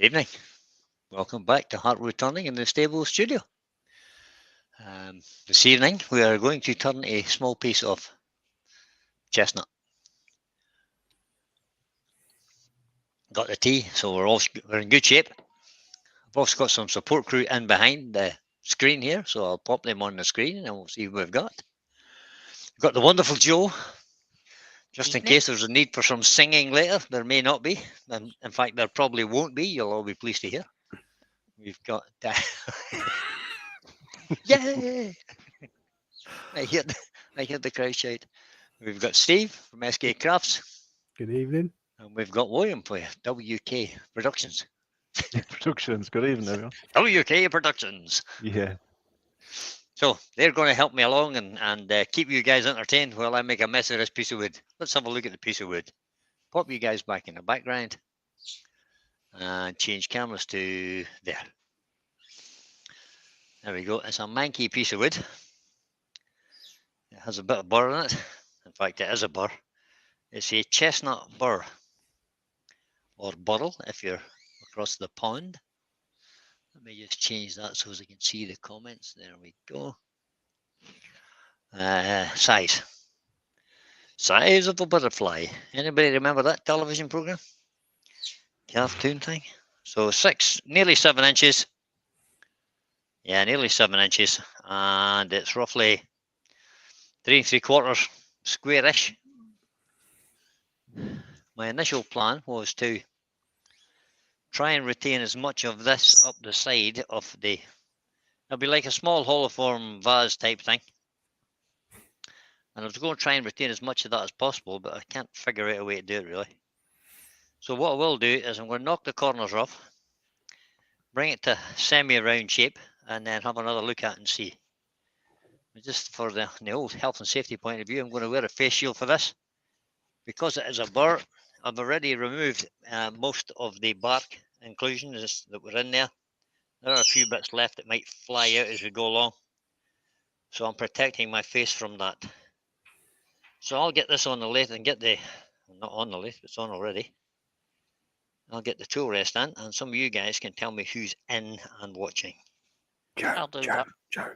Evening. Welcome back to Heartwood Turning in the Stable Studio. This evening we are going to turn a small piece of chestnut. Got the tea, so we're in good shape. I've also got some support crew in behind the screen here, so I'll pop them on the screen and we'll see who we've got. We've got the wonderful Joe. Just in case there's a need for some singing later, there may not be. And in fact, there probably won't be. You'll all be pleased to hear. We've got yay! I hear the crowd shout. We've got Steve from SK Crafts. Good evening. And we've got William for WK Productions. Productions. Good evening, everyone. WK Productions. Yeah. So they're going to help me along and keep you guys entertained while I make a mess of this piece of wood. Let's have a look at the piece of wood. Pop you guys back in the background and change cameras to there. There we go. It's a manky piece of wood. It has a bit of burr in it. In fact, it is a burr. It's a chestnut burr, or burl if you're across the pond. Let me just change that so as I can see the comments. There we go. Size of a butterfly. Anybody remember that television program? Cartoon thing. So nearly 7 inches. Yeah, nearly 7 inches, and it's roughly 3 3/4 squarish. My initial plan was to try and retain as much of this up the side of the. It'll be like a small holoform vase type thing. And I was going to try and retain as much of that as possible, but I can't figure out a way to do it really. So what I will do is I'm going to knock the corners off, bring it to semi-round shape, and then have another look at it and see. Just for the old health and safety point of view, I'm going to wear a face shield for this. Because it is a burr, I've already removed most of the bark inclusions that were in there. There are a few bits left that might fly out as we go along. So I'm protecting my face from that. So I'll get this on the lathe and get the, not on the lathe, it's on already. I'll get the tool rest in, and some of you guys can tell me who's in and watching. I'll do that. Joe.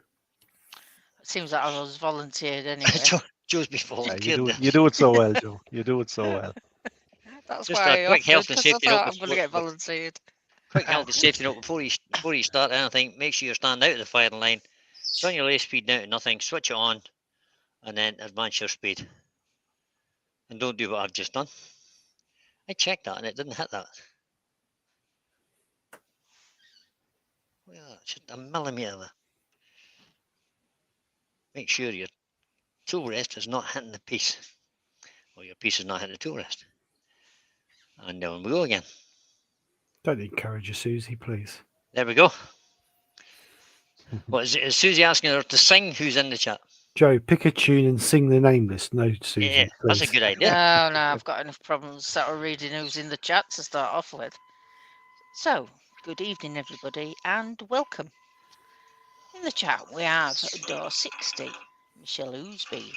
It seems like I was volunteered anyway. Joe's before. Yeah, you do it so well, Joe. You do it so well. That's Just why a I quick offered, health and 'cause safety I note thought I'm going to get volunteered. Quick health and safety note before you start anything. Make sure you stand out of the firing line. Turn your lathe speed down to nothing. Switch it on, and then advance your speed. And don't do what I've just done. I checked that and it didn't hit that. Well, just a millimetre there. Make sure your tool rest is not hitting the piece, or your piece is not hitting the tool rest. And down we go again. Don't encourage you, Susie, please. There we go. What is Susie asking her to sing? Who's in the chat? Joe, pick a tune and sing the nameless. No, Susie. Yeah, that's a please. good idea. No, I've got enough problems that are reading who's in the chat to start off with. So, good evening, everybody, and welcome. In the chat, we have Door 60, Michelle Oosby,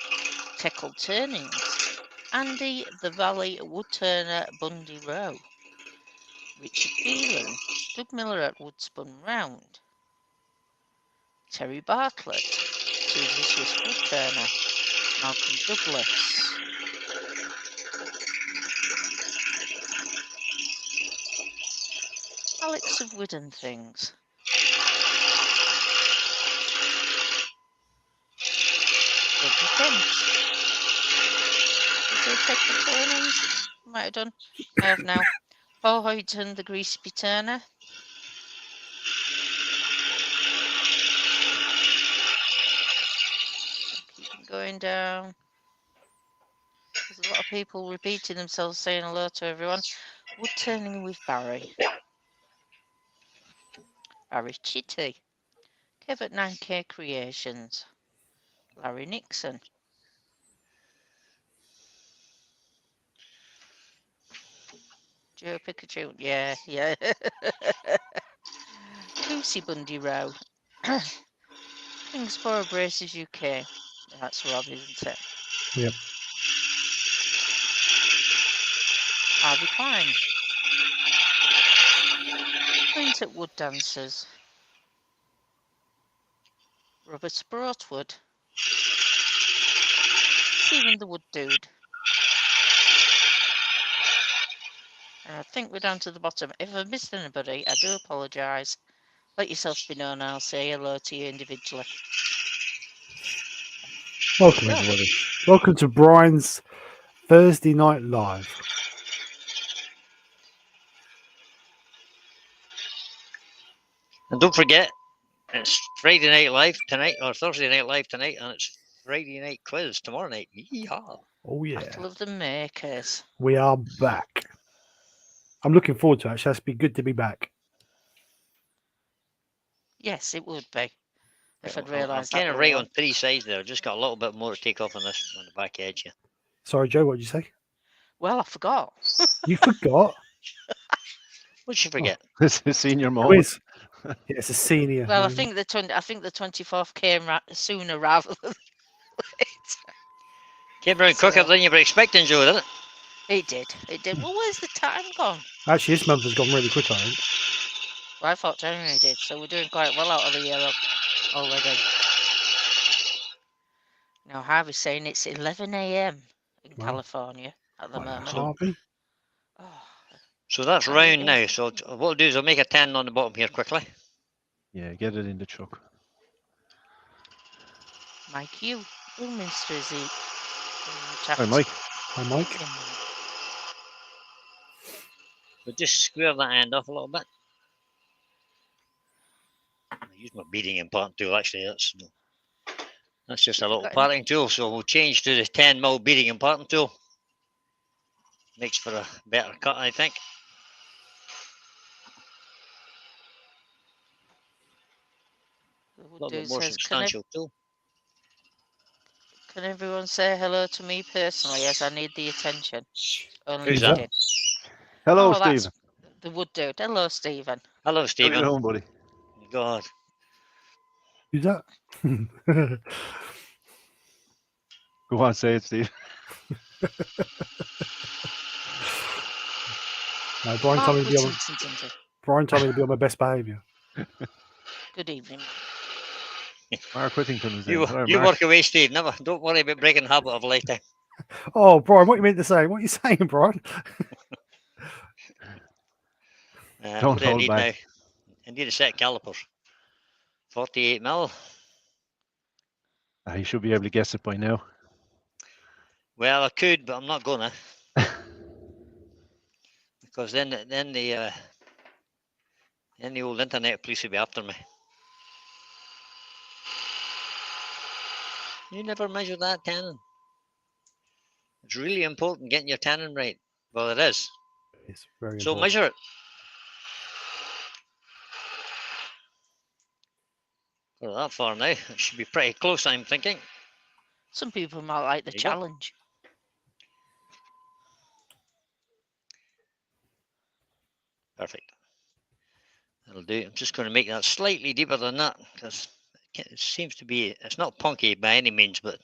Teckle Turnings, Andy the Valley Woodturner Bundy Row, Richard Phelan, Doug Miller at Woodspun Round, Terry Bartlett, Susie Swiss Woodturner, Malcolm Douglas, Alex of Wooden Things, Roger Prince. Did I take the turnings? Might have done. I have now. Paul Hoyton, the Greasy Turner. Keep going down. There's a lot of people repeating themselves, saying hello to everyone. Wood turning with Barry. Barry Chitty. Kev at 9K Creations. Larry Nixon. Joe Pikachu. Yeah. Lucy Bundy Row. Kingsborough Braces UK. That's Rob, isn't it? Yep. Harvey Klein. Print at Wood Dancers. Robert Broadwood. Stephen the Wood Dude. And I think we're down to the bottom. If I've missed anybody, I do apologise. Let yourself be known and I'll say hello to you individually. Welcome, Yeah. everybody. Welcome to Brian's Thursday Night Live. And don't forget, it's Friday Night Live tonight, or Thursday Night Live tonight, and it's Friday Night Quiz tomorrow night. Yeehaw. Oh, yeah. Battle of the Makers. We are back. I'm looking forward to it. Actually, that's be good to be back. Yes, it would be. If I'd I'm realised kind that of were right one. on 3 sides there. Just got a little bit more to take off on this on the back edge here. Sorry, Joe, what did you say? Well, I forgot. You forgot? What'd you forget? This is senior moment. Quiz. Yeah, it's a senior. Well, I think the 24th came sooner rather than later. Came round quicker than you were expecting, Joe, didn't it? It did. It did. Well, where's the time gone? Actually, this month has gone really quick, I think. Well, I thought January did, so we're doing quite well out of the year already. Now, Harvey's saying it's 11 a.m. in Wow. California at the Wow, moment. Harvey. Oh, So that's Oh, round yeah. now. So what I'll do is I'll make a 10 on the bottom here quickly. Yeah, get it in the truck. Mike Hugh, Ilminster is he? Hi, Mike. Hi, Mike. So just square that end off a little bit. I use my beading and parting tool, actually. That's just a little Got any- parting tool. So we'll change to the 10mm beading and parting tool. Makes for a better cut, I think. The A Wood little bit Dude more says, substantial tool. can everyone say hello to me personally as I need the attention? Only Who's that? kidding. Hello, Oh, that's Stephen. the Wood Dude. Hello, Stephen. Hello, How you Stephen. doing, buddy? God. Who's that? Go on, say it, Steve. No, Brian Mark told me to be on, Whittington. Brian told me to be on my best behaviour. Good evening. Mark Whittington is You there. Hello, you Mark. work away, Steve. Don't worry about breaking the habit of a lifetime. Oh, Brian, what you meant to say? What are you saying, Brian? Don't What do I hold need back. now? I need a set of calipers. 48mm. You should be able to guess it by now. Well, I could, but I'm not gonna. Because then the old internet police will be after me. You never measure that tannin. It's really important getting your tannin right. Well, it is. It's very So important. measure it. Got that far now. It should be pretty close, I'm thinking. Some people might like the There you go. challenge. Perfect. That'll do. I'm just going to make that slightly deeper than that because it seems to be, it's not punky by any means, but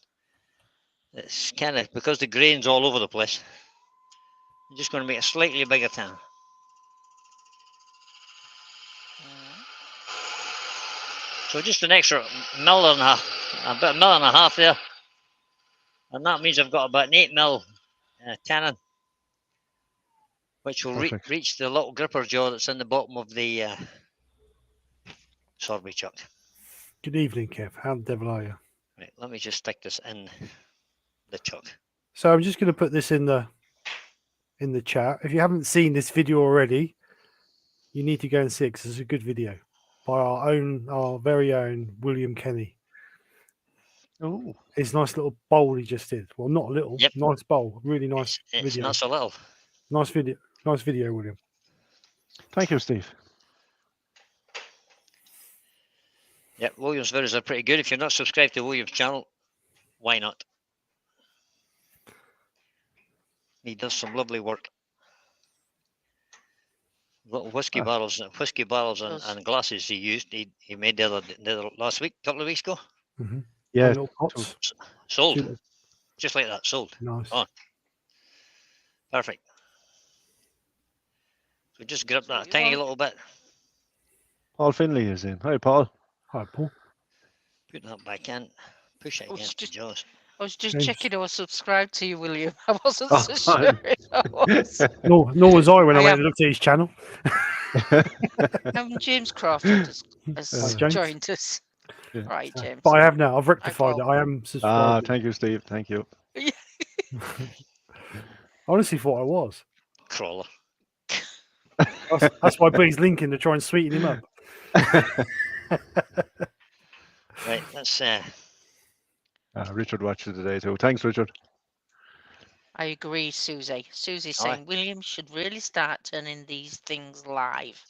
it's kind of, because the grain's all over the place, I'm just going to make a slightly bigger tan. So just an extra mil and a half, about a mil and a half there. And that means I've got about an 8mm tannin, which will Perfect. reach the little gripper jaw that's in the bottom of the sorbet chuck. Good evening, Kev. How the devil are you? Right, let me just stick this in the chuck. So I'm just going to put this in the chat. If you haven't seen this video already, you need to go and see it because it's a good video by our very own William Kenny. Oh, His nice little bowl he just did. Well, not a little, Yep. nice bowl. Really nice It's video. not so little. Nice video, William. thank you, Steve. Yep, William's videos are pretty good. If you're not subscribed to William's channel, why not? He does some lovely work. Little whiskey barrels and glasses he used. He made the other last week, couple of weeks ago. Mm-hmm. Yeah, Little pots. Sold. Two- Just like that, sold. Nice. Oh. Perfect. So just grip that a you tiny want- little bit. Paul Finley is in. Hi, Paul. Hi, Paul. Put that back in. Push it Oh, it's against the just- jaws. I was just James. checking I was subscribed to you, William. I wasn't Oh, so sure if I was. Nor was I when I I went am. and looked at his channel. James Crawford has James. joined us. Yeah. Right, James. But I have now. I've rectified Paul. it. I am subscribed. Thank you, Steve. Thank you. I honestly thought I was. Crawler. That's why I put his link in to try and sweeten him up. Right, that's Richard watches today too. Thanks, Richard. I agree, Susie. Susie's Aye. saying William should really start turning these things live.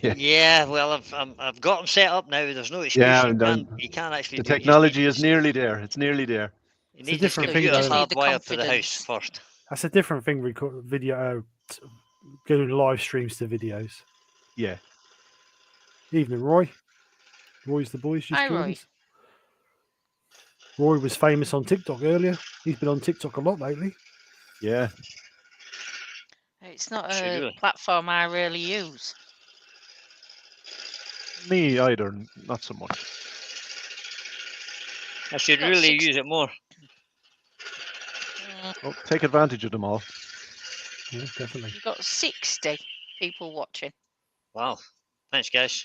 Yeah. yeah. Well, I've got them set up now. There's no excuse. Yeah, You can't actually. The do it. You just technology need is this- nearly there. It's nearly there. You It's a need this different computer thing, though. Just need the hardwired for the house confidence. first. That's a different thing. Record video, doing live streams to videos. Yeah. Evening, Roy. Roy's the boys. Just Hi, joined Roy. us. Roy was famous on TikTok earlier. He's been on TikTok a lot lately. Yeah. It's not Should a do it. platform I really use. Me either. Not so much. I should Got really 60 use it more. Oh, take advantage of them all. Yeah, definitely. You've got 60 people watching. Wow. Thanks, guys.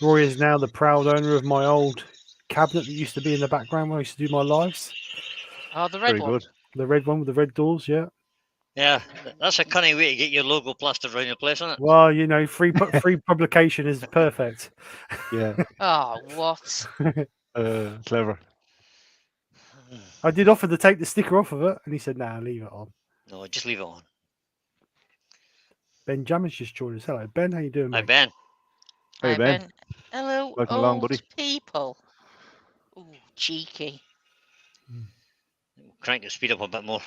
Roy is now the proud owner of my old cabinet that used to be in the background when I used to do my lives. Oh, the red Very one. good. The red one with the red doors, yeah. Yeah, that's a cunning way to get your logo plastered around your place, isn't it? Well, you know, free publication is perfect. Yeah. Oh, what? Clever. I did offer to take the sticker off of it, and he said, "Nah, leave it on." No, just leave it on. Ben Jammer's just joined us. Hello, Ben. How you doing, Hi, mate? Ben. Hey, Hi, Ben. Hello, Welcome old along, buddy. people. Ooh, cheeky. Crank the speed up a bit more.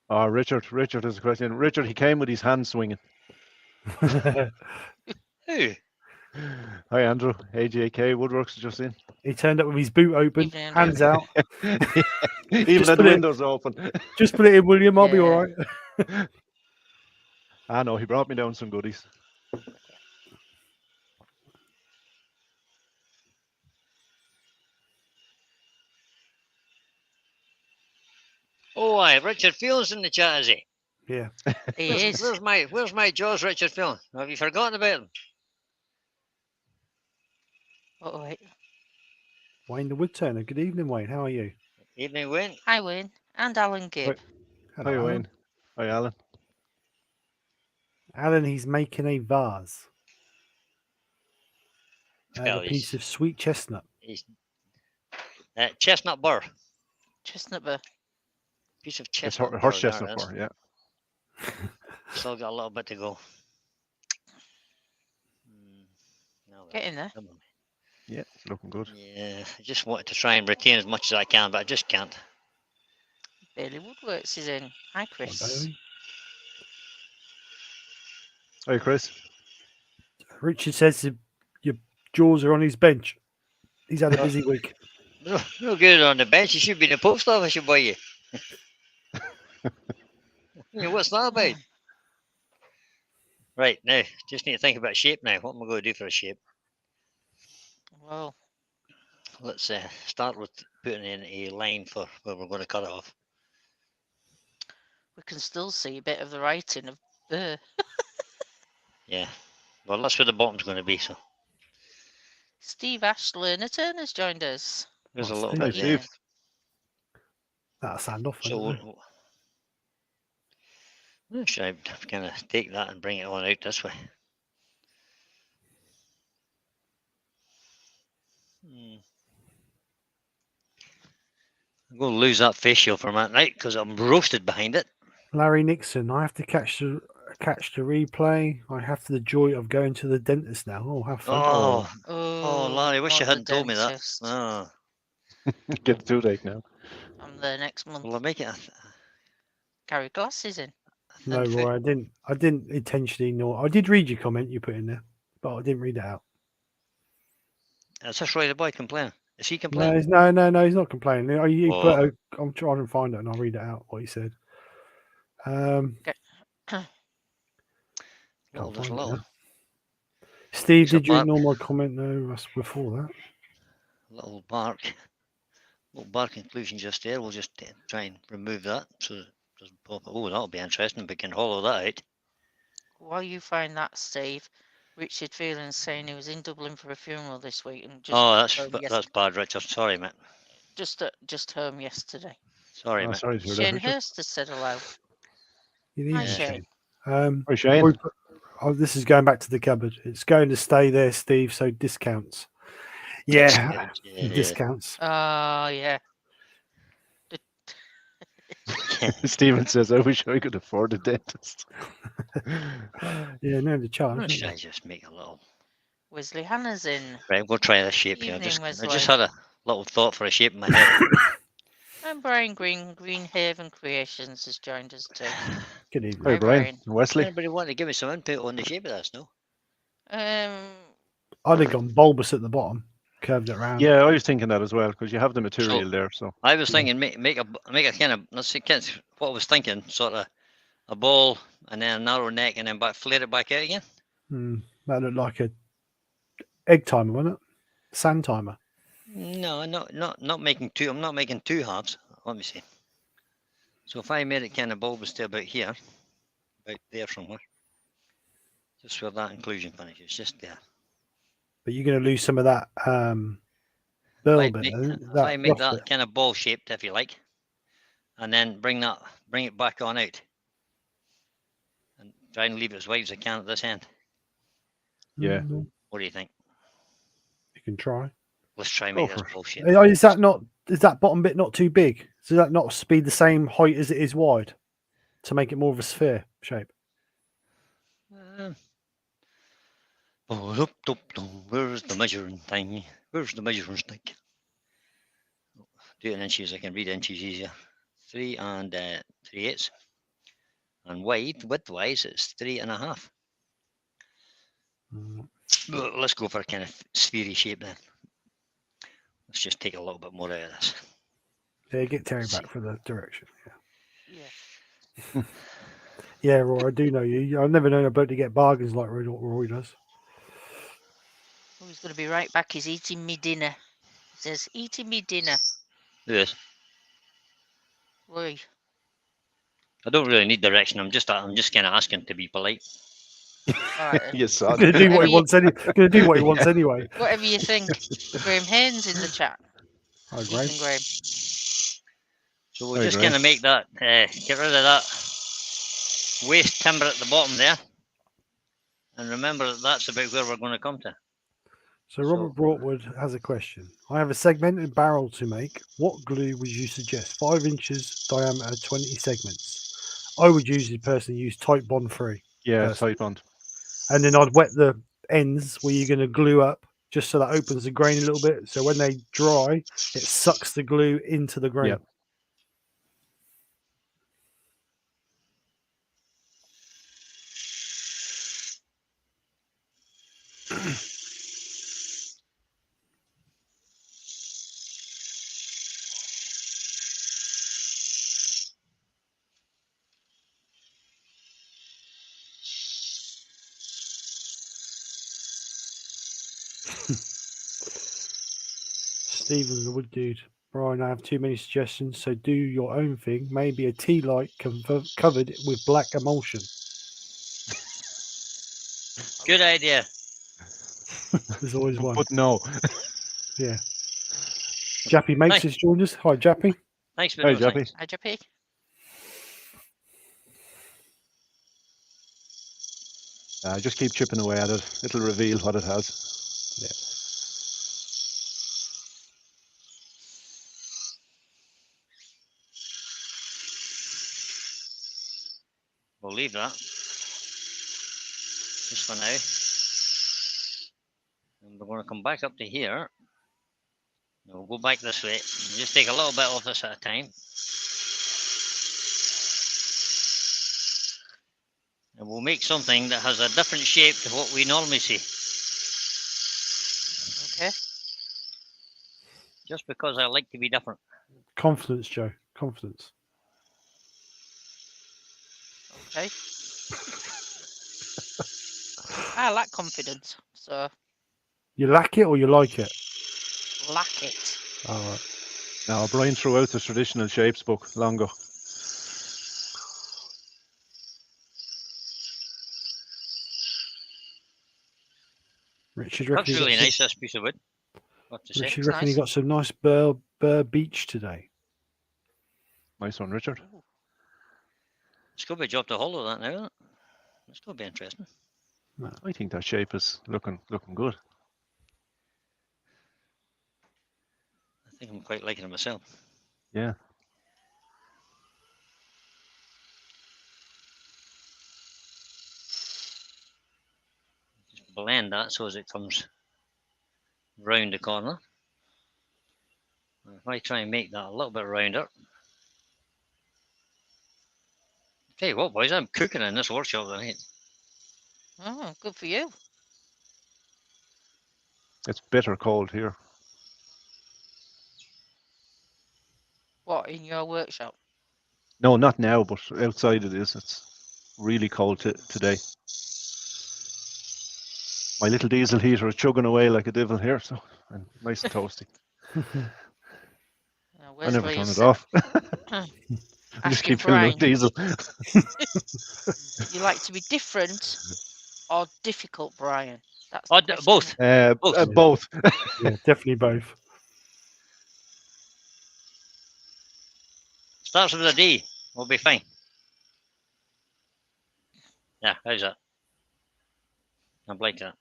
Oh, Richard has a question. Richard, he came with his hand swinging. Who? Hi, Andrew. AJK Woodworks is just in. He turned up with his boot open, Evening, Andrew. hands out. Even Just at the put it- windows open. Just put it in, William. I'll be Yeah. all right. I know, he brought me down some goodies. Oh, aye, Richard Field's in the chat, is he? Yeah. He Where's, is. where's my jaws, Richard Field? Have you forgotten about him? Oh, wait. Wayne the Woodturner. Good evening, Wayne. How are you? Evening, Wayne. Hi, Wayne. And Alan Gibb. Hello, Hi, Alan. Wayne. Hi, Alan. Alan, he's making a vase. Well, A piece of sweet chestnut. He's chestnut burr. Chestnut Burr. Piece of It's chestnut burr. horse there it chestnut is. burr, yeah. Still got a little bit to go. No, Get in there. come on. Yeah, it's looking good. Yeah, I just wanted to try and retain as much as I can, but I just can't. Bailey Woodworks is in. Hi, Chris. Bailey. Hi, Chris. Richard says that your jaws are on his bench. He's had a busy week. No good on the bench. You should be in the post office, you boy. You. Yeah, what's that about? Right, now, just need to think about shape now. What am I going to do for a shape? Well, Let's start with putting in a line for where we're going to cut it off. we can still see a bit of the writing of Burr. Yeah, well, that's where the bottom's going to be, so Steve Ashler Turner's joined us. there's a What's little Steve? bit there. Steve. That'll stand off. So won't it? should I kind of take that and bring it on out this way? I'm going to lose that face shield for a minute, right? Because I'm roasted behind it. Larry Nixon. I have to catch the replay. I have the joy of going to the dentist now. Oh, have fun. Oh, Oh, Larry, wish you not the hadn't told me that. dentist. Oh, Get the toothache now. I'm there next month. will I make it? Carry glasses in. No, Roy, I didn't intentionally ignore. I did read your comment you put in there, but I didn't read it out. Is this Roy the boy complaining? Is he No, complaining? no, he's not complaining. He Oh. put I'm trying to find it and I'll read it out what he said. Okay. Little, Can't just a find it little, now. Steve, piece of did you bark. ignore my comment? No, that's before that. Little bark. Little bark inclusion just there. We'll just try and remove that so it doesn't pop. Oh, that'll be interesting. We can hollow that out. While you find that, Steve, Richard Phelan's saying he was in Dublin for a funeral this week and just Oh, home that's bad, Richard. Sorry, mate. just home yesterday. Sorry, Oh, mate. sorry to hear that, Shane Richard. Hurst has said hello. You Hi, need Yeah. Shane. Hi, Shane. this is going back to the cupboard. It's going to stay there, Steve. So discounts. Yeah, Yeah. discounts. Oh, yeah. Stephen says, I wish I could afford a dentist. Yeah, no, the charge. Or isn't should I it? just make a little? Wesley Hannah's in. Right, we'll try this shape here. Evening, I Wesley. just had a little thought for a shape in my head. And Brian Green, Greenhaven Creations, has joined us too. Good evening. Hi, Hi, Brian. Brian. Wesley. Anybody want to give me some input on the shape of this? No. I'd have gone bulbous at the bottom, curved it around. Yeah, I was thinking that as well because you have the material there. So I was Yeah. thinking make a kind of, let's see, what I was thinking, sort of a ball and then a narrow neck and then flare it back out again. That looked like a egg timer, wasn't it? Sand timer. No, not making two. I'm not making two halves. Let me see. So if I made it kind of bulbous to about here, about there somewhere, just where that inclusion finishes, just there. But you're going to lose some of that If burl I bit. make, isn't it? if I make rough that bit. kind of ball shaped, if you like, and then bring it back on out, and try and leave it as wide as I can at this end. Yeah. What do you think? You can try. Let's try and Go make this for it. ball shape. Is that bottom bit not too big? Does that not be the same height as it is wide to make it more of a sphere shape? Where's the measuring thing? Where's the measuring stick? Do it in inches. I can read inches easier. 3 and 3/8. And width-wise, it's 3.5. Let's go for a kind of sphery shape then. Let's just take a little bit more out of this. Yeah, get Terry Let's back for the direction. Yeah. Yeah, Roy, I do know you. I've never known a bloke to get bargains like Roy does. Oh, he's going to be right back. He's eating me dinner. He says, eating me dinner. Yes. Roy. I don't really need direction. I'm just kind of asking to be polite. All right, then. You sod. Going to do what he Whatever wants. Going to do what he wants anyway. Whatever you think. Graham Haynes in the chat. Hi, Graham. Evening, Graham. So we'll Hi, just Graham. kind of make that, get rid of that waste timber at the bottom there. And remember that that's about where we're going to come to. So Robert Broadwood has a question. I have a segmented barrel to make. What glue would you suggest? 5 inches diameter, 20 segments. I would usually personally use Type Bond 3. Yeah, personally. tight bond. And then I'd wet the ends where you're going to glue up just so that opens the grain a little bit. So when they dry, it sucks the glue into the grain. Yeah. Stephen, the wood dude. Brian, I have too many suggestions, so do your own thing. Maybe a tea light covered with black emulsion. Good idea. There's always one. But no. Yeah. Jappy makes his joined us. Hi, Jappy. Thanks Hi, very much. Jappy. Thanks. Hi, JP. Just keep chipping away at it. It'll reveal what it has. We'll leave that just for now. And we're going to come back up to here. And we'll go back this way. And just take a little bit off this at a time. And we'll make something that has a different shape to what we normally see. Okay. Just because I like to be different. Confidence, Joe. Confidence. Okay. I lack confidence, so You lack it or you like it? lack it. All right. Now, Brian threw out the traditional shapes book long ago. Richard, reckon That's you got really some, nice, this piece of wood. What to say? Richard, Looks reckon you nice. got some nice Burr beach today. Nice one, Richard. It's going to be a job to hollow that now, isn't it? It's going to be interesting. I think that shape is looking good. I think I'm quite liking it myself. Yeah. Just blend that so as it comes round the corner. If I try and make that a little bit rounder. Tell you what, boys, I'm cooking in this workshop tonight. Oh, good for you. It's bitter cold here. What, in your workshop? No, not now, but outside it is. It's really cold today. My little diesel heater is chugging away like a devil here, so and nice and toasty. I Where's never Lee turn it sit- off. I just Asking keep filling up Brian, diesel. you like to be different or difficult, Brian? That's Oh, the question. both. Both. Both. Yeah, definitely both. Starts with a D. We'll be fine. Yeah, how's that? I'm like that.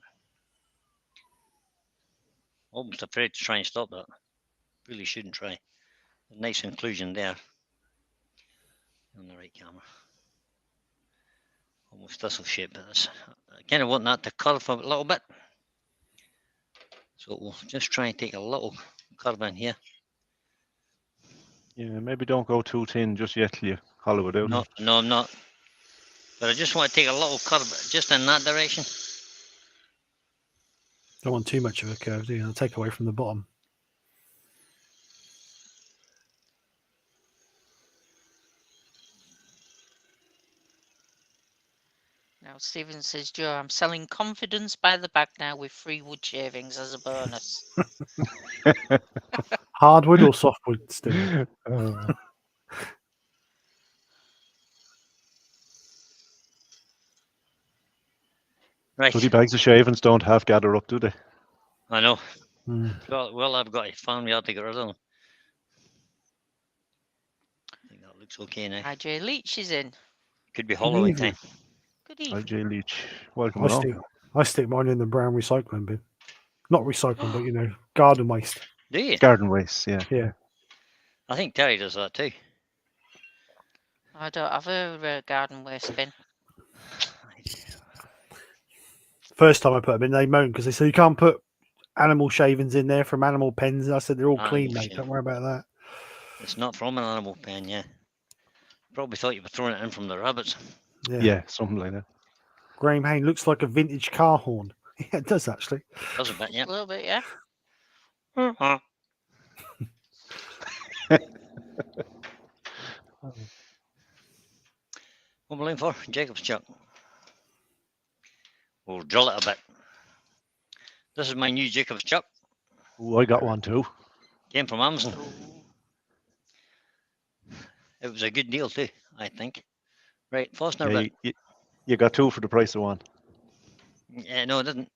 Almost afraid to try and stop that. Really shouldn't try. A nice inclusion there on the right camera. Almost thistle shape, but I kind of want that to curve a little bit. So we'll just try and take a little curve in here. Yeah, maybe don't go too thin just yet till you hollow it out. No, I'm not. But I just want to take a little curve just in that direction. Don't want too much of a curve, do you? It'll take away from the bottom. Now, Stephen says, Joe, I'm selling confidence by the bag now with free wood shavings as a bonus. Hardwood or softwood, Steve? Right. Bloody bags of shavings don't half gather up, do they? I know. Mm. Well, I've got a farmyard to get rid of them. I think that looks okay now. IJ Leach is in. Could be hollowing time. Good evening. IJ Leach, welcome along. I stick mine in the brown recycling bin. Not recycling, but garden waste. Do you? Garden waste, yeah. Yeah. I think Terry does that too. I don't have a garden waste bin. First time I put them in, they moaned because they said you can't put animal shavings in there from animal pens. And I said they're all clean, Animal mate. Don't shaving. worry about that. It's not from an animal pen, yeah. Probably thought you were throwing it in from the rabbits. Yeah, something like that. Graham Hayne looks like a vintage car horn. Yeah, it does actually. Does a bit, yeah. A little bit, yeah. What am I looking for? Jacob's chuck. We'll drill it a bit. This is my new Jacob's chuck. Oh, I got one too. Came from Amazon. It was a good deal too, I think. Right, Foster Yeah, bit. you got two for the price of one. Yeah, no, it didn't.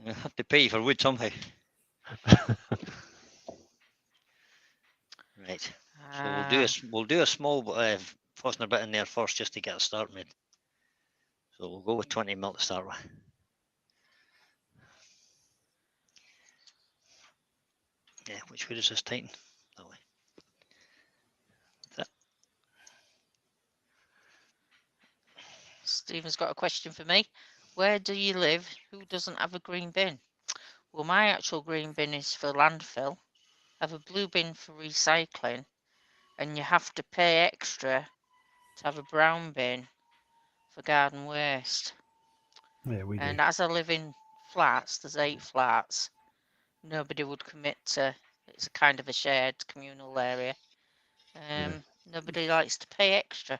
I have to pay for wood somehow. Right. So we'll do a small Fosner bit in there first just to get a start made. So we'll go with 20 mil to start with. Yeah, which way does this tighten? That way. That. Stephen's got a question for me. Where do you live? Who doesn't have a green bin? Well, my actual green bin is for landfill. I have a blue bin for recycling, and you have to pay extra to have a brown bin for garden waste. Yeah, we do. And as I live in flats, there's 8 flats, nobody would commit to, it's a kind of a shared communal area, Nobody likes to pay extra,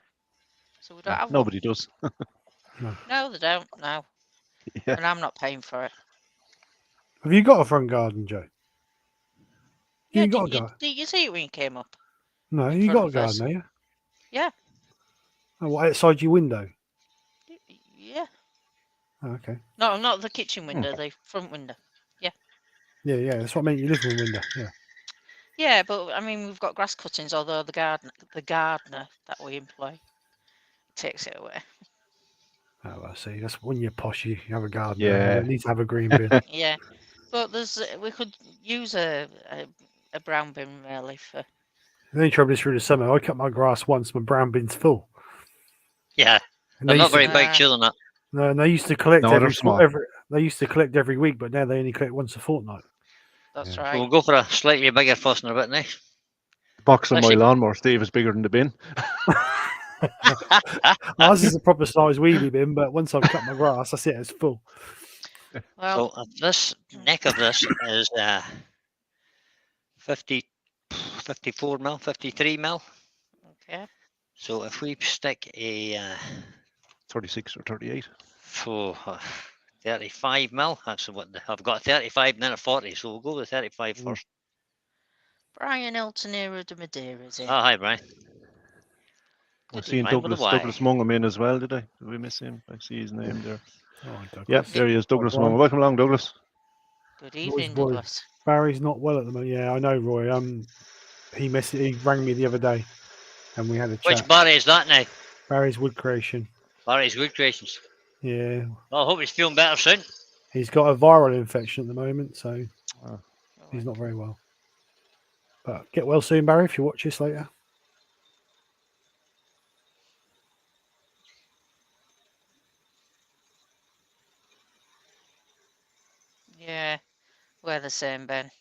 so we don't No, have nobody does. one. No, they don't. No, Yeah. and I'm not paying for it. Have you got a front garden, Joe? Yeah, ain't got a didn't you? garden. Did you see it when you came up? No, in you front got a of us? garden, have you? Yeah. Oh, what, outside your window? Yeah. Oh, okay. No, not the kitchen window, the front window. Yeah, that's what I meant. Your living room window. Yeah. Yeah, but I mean, we've got grass cuttings, although the gardener that we employ takes it away. Oh, I see. That's when you're posh. You have a garden. Yeah. You don't need to have a green bin. Yeah, but we could use a brown bin really for. The only trouble is through the summer, I cut my grass once. My brown bin's full. Yeah, And they're they not used to, very big, Ah. children. That. no, and they used to collect No, they're small. They used to collect every week, but now they only collect once a fortnight. That's Yeah. right. So we'll go for a slightly bigger fuss in a bit next. The box on my Actually- lawnmower, Steve, is bigger than the bin. Ours is a proper size wheelie bin, but once I've cut my grass, that's it. It's full. Well, So this neck of this is 54 mil, 53 mil. okay. So if we stick a 36 or 38. 35 mil, that's what I've got. 35 and then a 40. So we'll go with 35 Mm. first. Brian Eltonera de Madeira's in. Oh, hi, Brian. I've Good seen Brian with a Douglas Y. Mungham in as well, did I? Did we miss him? I see his name there. Oh, Yep, Douglas. there he is, Douglas Brian. Mungham. Welcome along, Douglas. Good Boys, evening, boys. Douglas. Barry's not well at the moment. Yeah, I know, Roy. He rang me the other day, and we had a Which chat. Barry is that now? Barry's wood creation. Barry's Wood Creations. Yeah, Well, I hope he's feeling better soon. he's got a viral infection at the moment, so Oh. he's not very well. But get well soon, Barry. If you watch this later. Yeah, we're the same, Ben.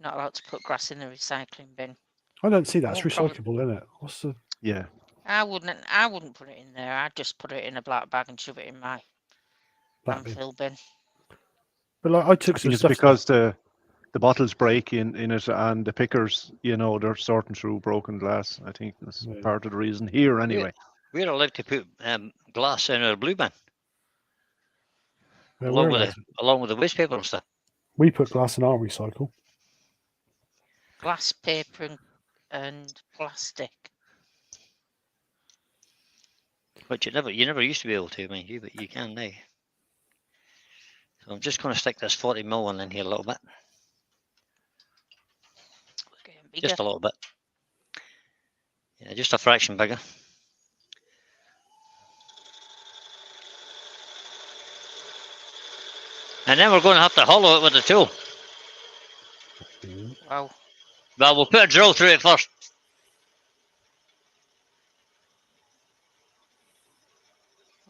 Not allowed to put grass in the recycling bin. I don't see that's won't probably- recyclable, isn't it? What's the? Yeah. I wouldn't put it in there. I'd just put it in a black bag and shove it in my Black bin? landfill bin. But like, I took I some think it's stuff. because the bottles break in it and the pickers, they're sorting through broken glass. I think that's Yeah. part of the reason here anyway. We're allowed to put glass in our blue bin Yeah, along we're with allowed along with the waste paper and stuff. we put glass in our recycle. Glass, paper, and plastic. Which you never used to be able to, mind you, but you can now. So I'm just going to stick this 40 mil one in here a little bit, We're getting bigger. just a little bit. Yeah, just a fraction bigger. And then we're going to have to hollow it with the tool. Wow. Well, we'll put a drill through it first.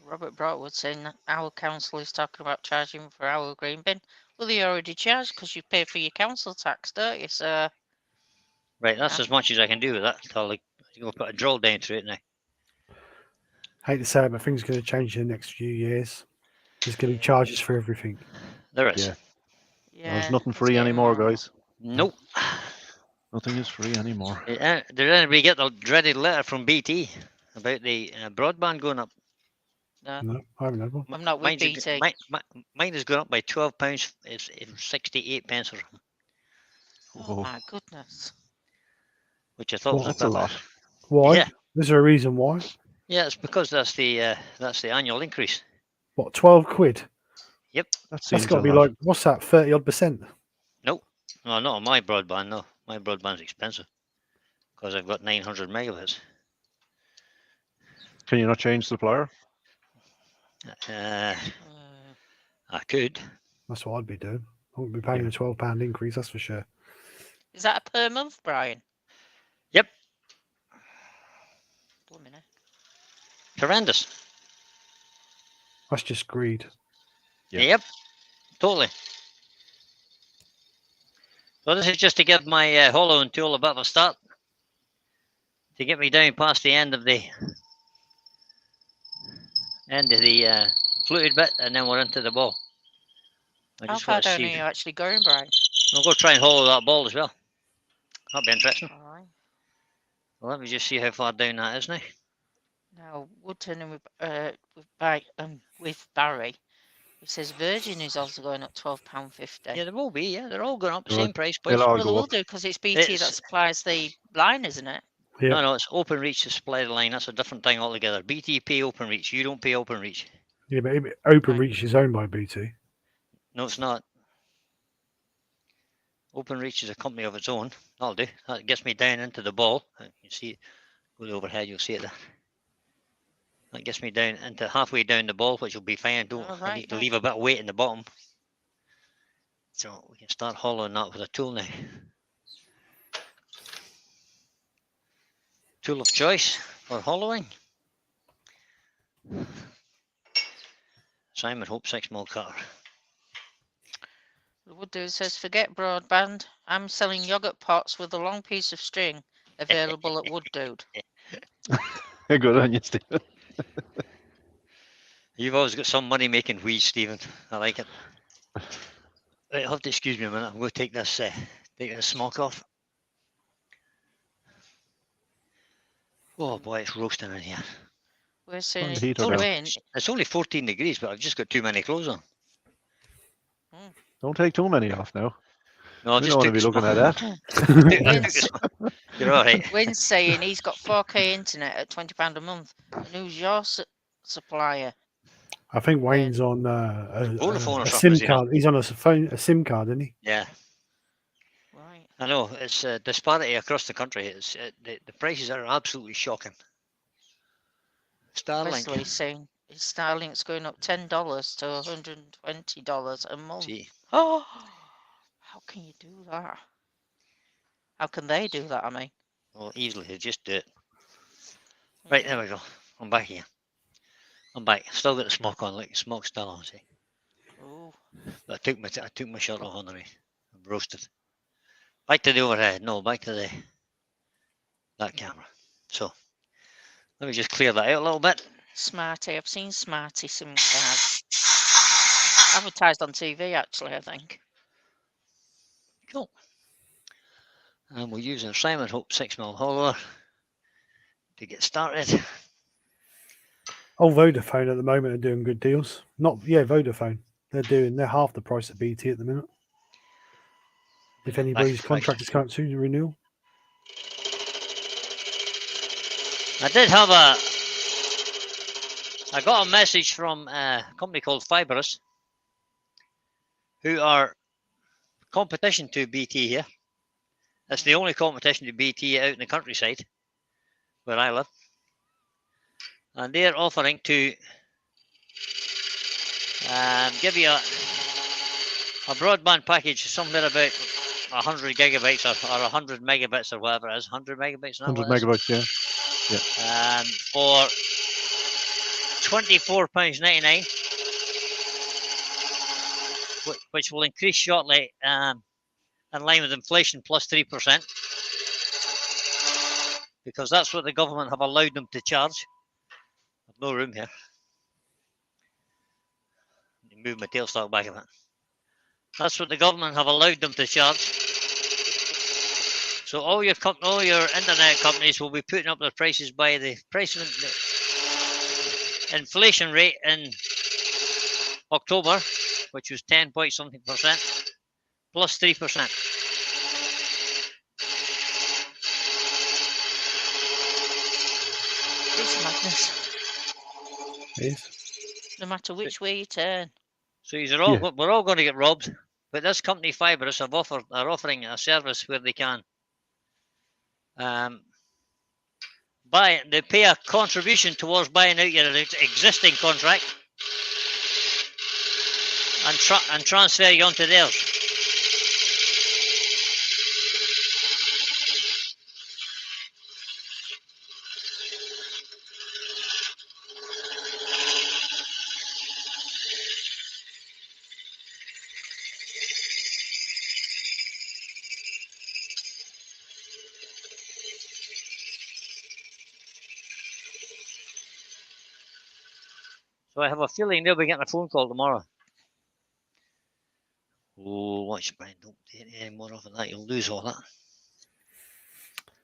Robert Broadwood saying that our council is talking about charging for our green bin. Well, they already charge because you pay for your council tax, don't you? So Right, that's Yeah. as much as I can do with that. So like, we'll put a drill down through it now. Hate to say it, but things are going to change in the next few years. There's going to be charges for everything. There is. Yeah. yeah, There's nothing it's free getting anymore, more- guys. Nope. Nothing is free anymore. Did anybody get the dreaded letter from BT about the broadband going up? No, No, I haven't had one. I'm not with Mine's a- BT. Mine has gone up by £12. It's 68 pence, or something, Oh Oh. my goodness. which I thought Well, was That's a lot. Why? Yeah, Is there a reason why? yeah, it's because that's the annual increase. What, 12 quid? That That's seems got to a be lot. like, what's that, 30 odd percent? No, not on my broadband. No, my broadband's expensive because I've got 900 megabits. Can you not change supplier? Uh, Mm, I could. That's what I'd be doing. I wouldn't be paying Yeah. a £12 increase, that's for sure. Is that a per month, Brian? Yep. Blimey heck. Horrendous. That's just greed. Yeah. Yep, totally. So this is just to give my hollowing tool a bit of a start, to get me down past the end of the fluted bit, and then we're into the ball. I How just far want to down are see. you actually going, Brian? I'll go try and hollow that ball as well. That'll be interesting. All right. Well, let me just see how far down that is now. Now, Woodton with Barry, it says Virgin is also going up £12.50. Yeah, there will be. Yeah, they're all going up the Right. same price, They'll boys. all Well, they go will up. do because it's BT that It's- supplies the line, isn't it? Yeah. No, it's OpenReach to supply the line. That's a different thing altogether. BT pay OpenReach. You don't pay OpenReach. Yeah, but OpenReach Right. is owned by BT. No, it's not. OpenReach is a company of its own. That'll do. That gets me down into the ball. You see it. Go the overhead, you'll see it there. That gets me down into halfway down the ball, which will be fine. I need to leave a bit of weight in the bottom. So we can start hollowing that with a tool now. Tool of choice for hollowing. Simon Hope 6mm cutter. The Wood Dude says, forget broadband. I'm selling yogurt pots with a long piece of string available at Wood Dude. Good on you, Stephen. You've always got some money making wheeze, Stephen. I like it. Right, you'll have to excuse me a minute. I'm going to take this smoke off. Oh boy, it's roasting in here. We're saying the heater it's down. in. It's only 14 degrees, but I've just got too many clothes on. Don't take too many off now. No, I We just don't want to took be the looking at smoke. that. Wynn's, You're all right. Wynn's saying he's got 4K internet at £20 a month. And who's your supplier? I think Wayne's on Vodafone or a something, SIM is he not? card. He's on a SIM card, isn't he? Yeah, Right. I know. It's a disparity across the country. The prices are absolutely shocking. Starlink. Wesley saying his Starlink's going up $10 to $120 a month. See, Oh, how can you do that? How can they do that, I mean? well, easily they just do it. Right, there we go. I'm back here. I'm back. Still got the smoke on. Like smoke's still on. See, Ooh. but I took my shirt off on the way. I'm roasted. Back to the overhead. No, back to that camera. So let me just clear that out a little bit. Smarty. I've seen Smarty SIM cards advertised on TV, actually, I think. Cool. And we'll use our Simon Hope 6mm hollower to get started. Oh, Vodafone at the moment are doing good deals. Vodafone. They're half the price of BT at the minute. If anybody's contract is coming soon to renewal. I got a message from a company called Fibrous, who are competition to BT here. That's the only competition to BT out in the countryside where I live. And they're offering to give you a broadband package somewhere about 100 gigabytes or 100 megabits or whatever it is. 100 megabytes? 100 megabytes, yeah. For £24.99, which will increase shortly in line with inflation plus 3%, because that's what the government have allowed them to charge. I've no room here. Move my tailstock back a bit. That's what the government have allowed them to charge. So all your internet companies will be putting up their prices by the inflation rate in October, which was 10 point something percent, plus 3%. It's madness. Yes. No matter which way you turn. So we're all going to get robbed. But this company, Fibrous, are offering a service where they can they pay a contribution towards buying out your existing contract and transfer you onto theirs. So I have a feeling they'll be getting a phone call tomorrow. Oh, watch, Brian, don't take any more off of that. You'll lose all that.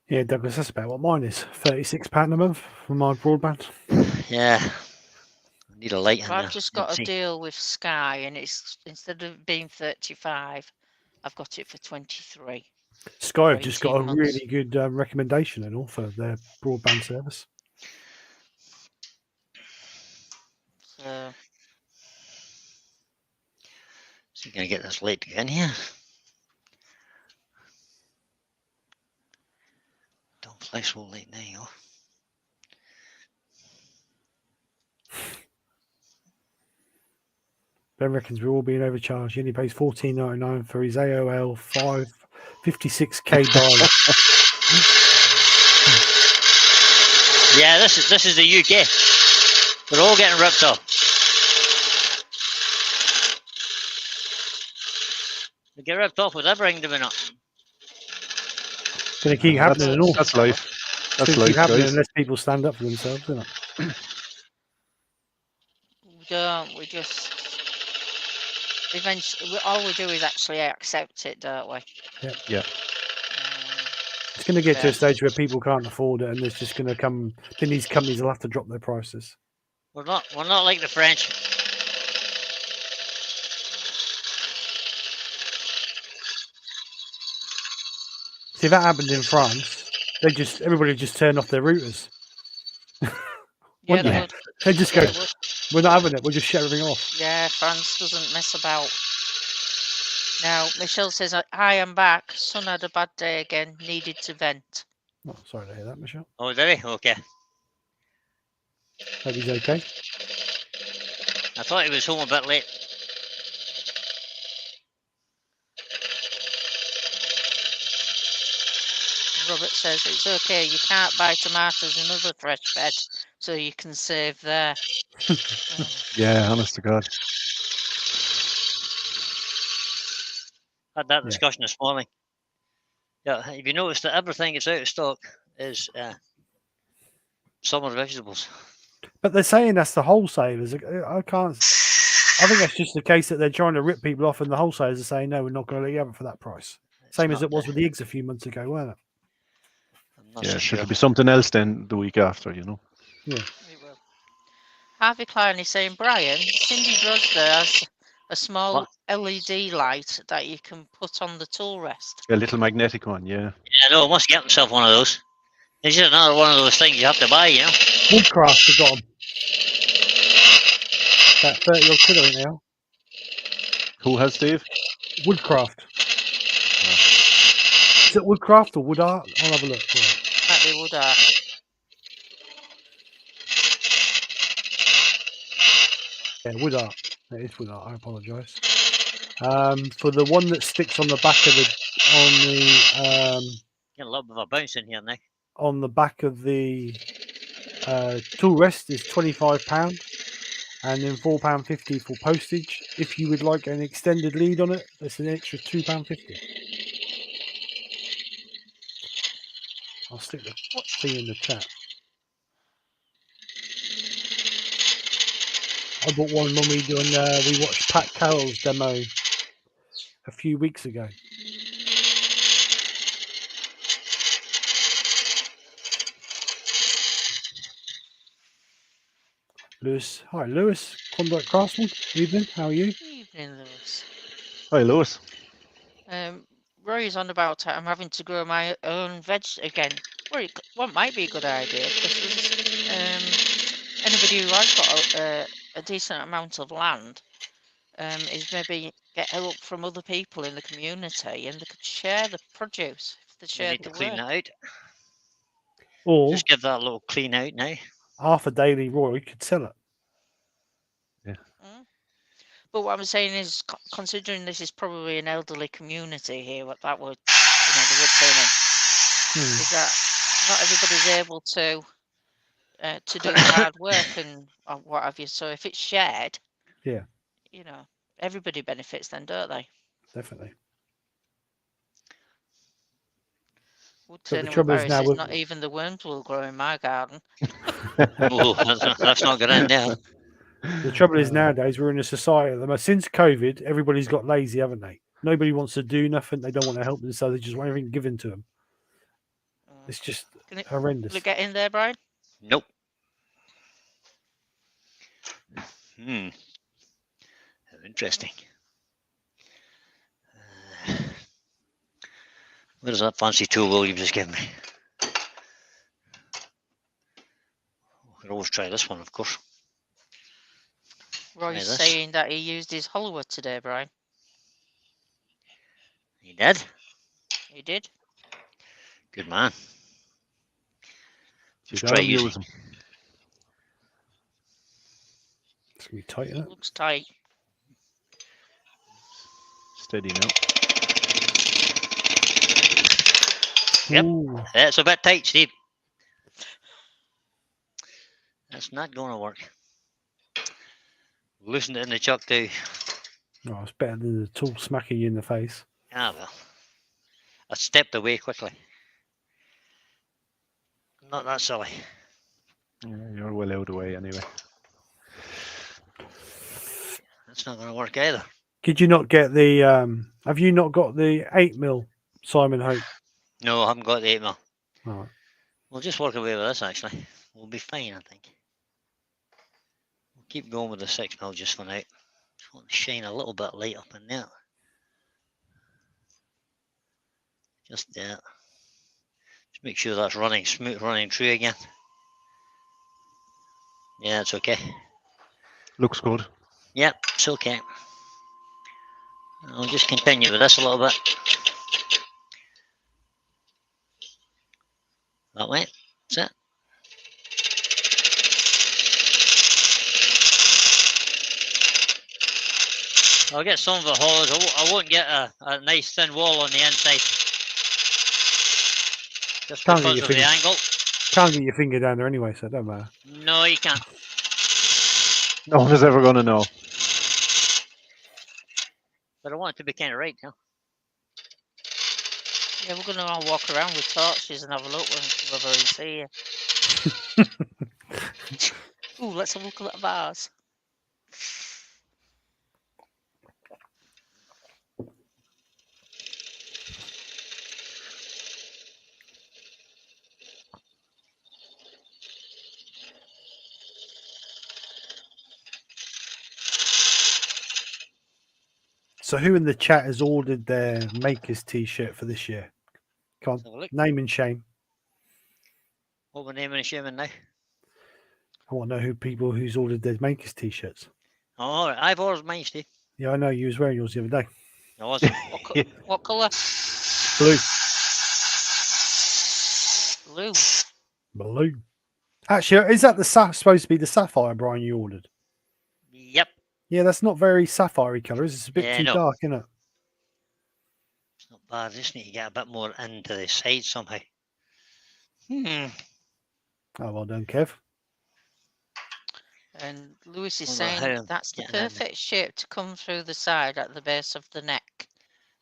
Yeah, Douglas, that's about what mine is. £36 a month for my broadband. Yeah. I need a light in Well, there. I've just Let's got a see. deal with Sky, and it's instead of being 35, I've got it for 23. Sky have For just got 18 a months. really good recommendation and all for their broadband service. So So you're gonna get this light in here. Don't flexible light there you go. Ben reckons we're all being overcharged. He only pays $14.99 for his AOL 56K dial. Yeah, this is the UK. We're all getting ripped off. We get ripped off with everything, do we not? It's going to keep happening and all. That's life. It's That's going to keep life, happening guys. unless people stand up for themselves, isn't it? we don't. We just eventually. All we do is actually accept it, don't we? Yeah. It's going to get to Yeah. a stage where people can't afford it, and there's just going to come. Then these companies will have to drop their prices. We're not like the French. See, if that happened in France, everybody just turn off their routers. Yeah, Wouldn't they they? would. They just Yeah, go, they would. we're not having it. We'll just shut everything off. Yeah, France doesn't mess about. Now, Michelle says, "Hi, I'm back. Son had a bad day again. Needed to vent." Oh, sorry to hear that, Michelle. Oh, did he? Okay. Hope he's okay. I thought he was home a bit late. Robert says it's okay. You can't buy tomatoes in other fresh veg, so you can save there. Yeah, honest to God. Had that Yeah. discussion this morning. Yeah, have you noticed that everything that's out of stock is summer vegetables? But they're saying that's the wholesalers. I can't. I think that's just the case that they're trying to rip people off, and the wholesalers are saying, no, we're not going to let you have it for that price. It's Same as not it was the- with the eggs a few months ago, weren't it? I'm not Yeah, so sure. it'll be something else then the week after, It will. Harvey Klein is saying, Brian, Cindy Drosder has a small What? LED light that you can put on the tool rest. A little magnetic one, yeah. Yeah, no, I must get himself one of those. It's just another one of those things you have to buy, you know. Woodcraft have got them. About 30 odd quid, I think they are. Who has, Steve? Woodcraft. Is it Woodcraft or Woodart? I'll have a look. Yeah. Might be Woodart. Yeah, Woodart. It is Woodart. I apologise. For the one that sticks on the back of Get a little bit of a bounce in here, Nick. on the back of the tool rest is £25, and then £4.50 for postage. If you would like an extended lead on it, that's an extra £2.50. I'll stick the thing in the chat. I bought one when we watched Pat Carroll's demo a few weeks ago. Lewis, hi Lewis, Conduct Craftsman. Evening, how are you? Evening, Lewis. Hi, Lewis. Rory's on about I'm having to grow my own veg again. Well, what might be a good idea, because anybody who has got a decent amount of land is maybe get help from other people in the community, and they could share the produce if they We shared need to the clean work. that out. Or Just give that a little clean out now. half a daily Roy could sell it. But what I'm saying is, considering this is probably an elderly community here, what that would, the wood turning, is that not everybody's able to do the hard work and what have you. So if it's shared, Yeah, everybody benefits then, don't they? definitely. Wood But the turning with trouble is Barry now says with- not even the worms will grow in my garden. Oh, that's not good in there. The trouble is nowadays we're in a society. Since COVID, everybody's got lazy, haven't they? Nobody wants to do nothing. They don't want to help them, so they just want everything given to them. It's just Can it, horrendous. will it get in there, Brian? Nope. Hmm. How interesting. Where's that fancy tool wheel you've just given me? I could always try this one, of course. Roy's this. saying that he used his hollower today, Brian. He did? He did. Good man. You Let's gotta try use using. them. It's gonna be tight, isn't it? Looks tight. Steady now. Yep. Ooh, That's a bit tight, Steve. That's not going to work. Loosen it in the chuck too. oh, it's better than the tool smacking you in the face. Ah, well. I stepped away quickly. Not that silly. Yeah, you're well out of the way anyway. That's not going to work either. Could you not get the? Have you not got the 8mm Simon Hope? No, I haven't got the 8mm. Right. We'll just work away with this, actually. We'll be fine, I think. We'll keep going with the 6mm just for now. Just want to shine a little bit light up in there. Just that. Just make sure that's running smooth, running true again. Yeah, it's okay. Looks good. Yep, it's okay. I'll just continue with this a little bit. That way. That's it. I'll get some of the hollows. I won't get a nice thin wall on the inside. Just Can't get because your of the finger- angle. Can't get your finger down there anyway, so it don't matter. No, you can't. No one is ever going to know. But I want it to be kind of right, you know. Yeah, we're going to all walk around with torches and have a look whether he's here. Ooh, let's have a look at that vase. So, who in the chat has ordered their Makers T-shirt for this year? Come on, Let's have a look. name and shame. What we're naming and shaming now. I want to know who's ordered their Makers T-shirts. Oh, all right. I've ordered mine, Steve. Yeah, I know you was wearing yours the other day. I wasn't. What colour? Blue. Blue. Blue. Actually, is that supposed to be the sapphire, Brian, you ordered? Yep. Yeah, that's not very sapphire colour. It's a bit Yeah, too no. dark, isn't it? It's not bad. I just need to get a bit more into the side somehow. Oh, well done, Kev. And Lewis is Wonder saying how that's the getting in there. perfect shape to come through the side at the base of the neck.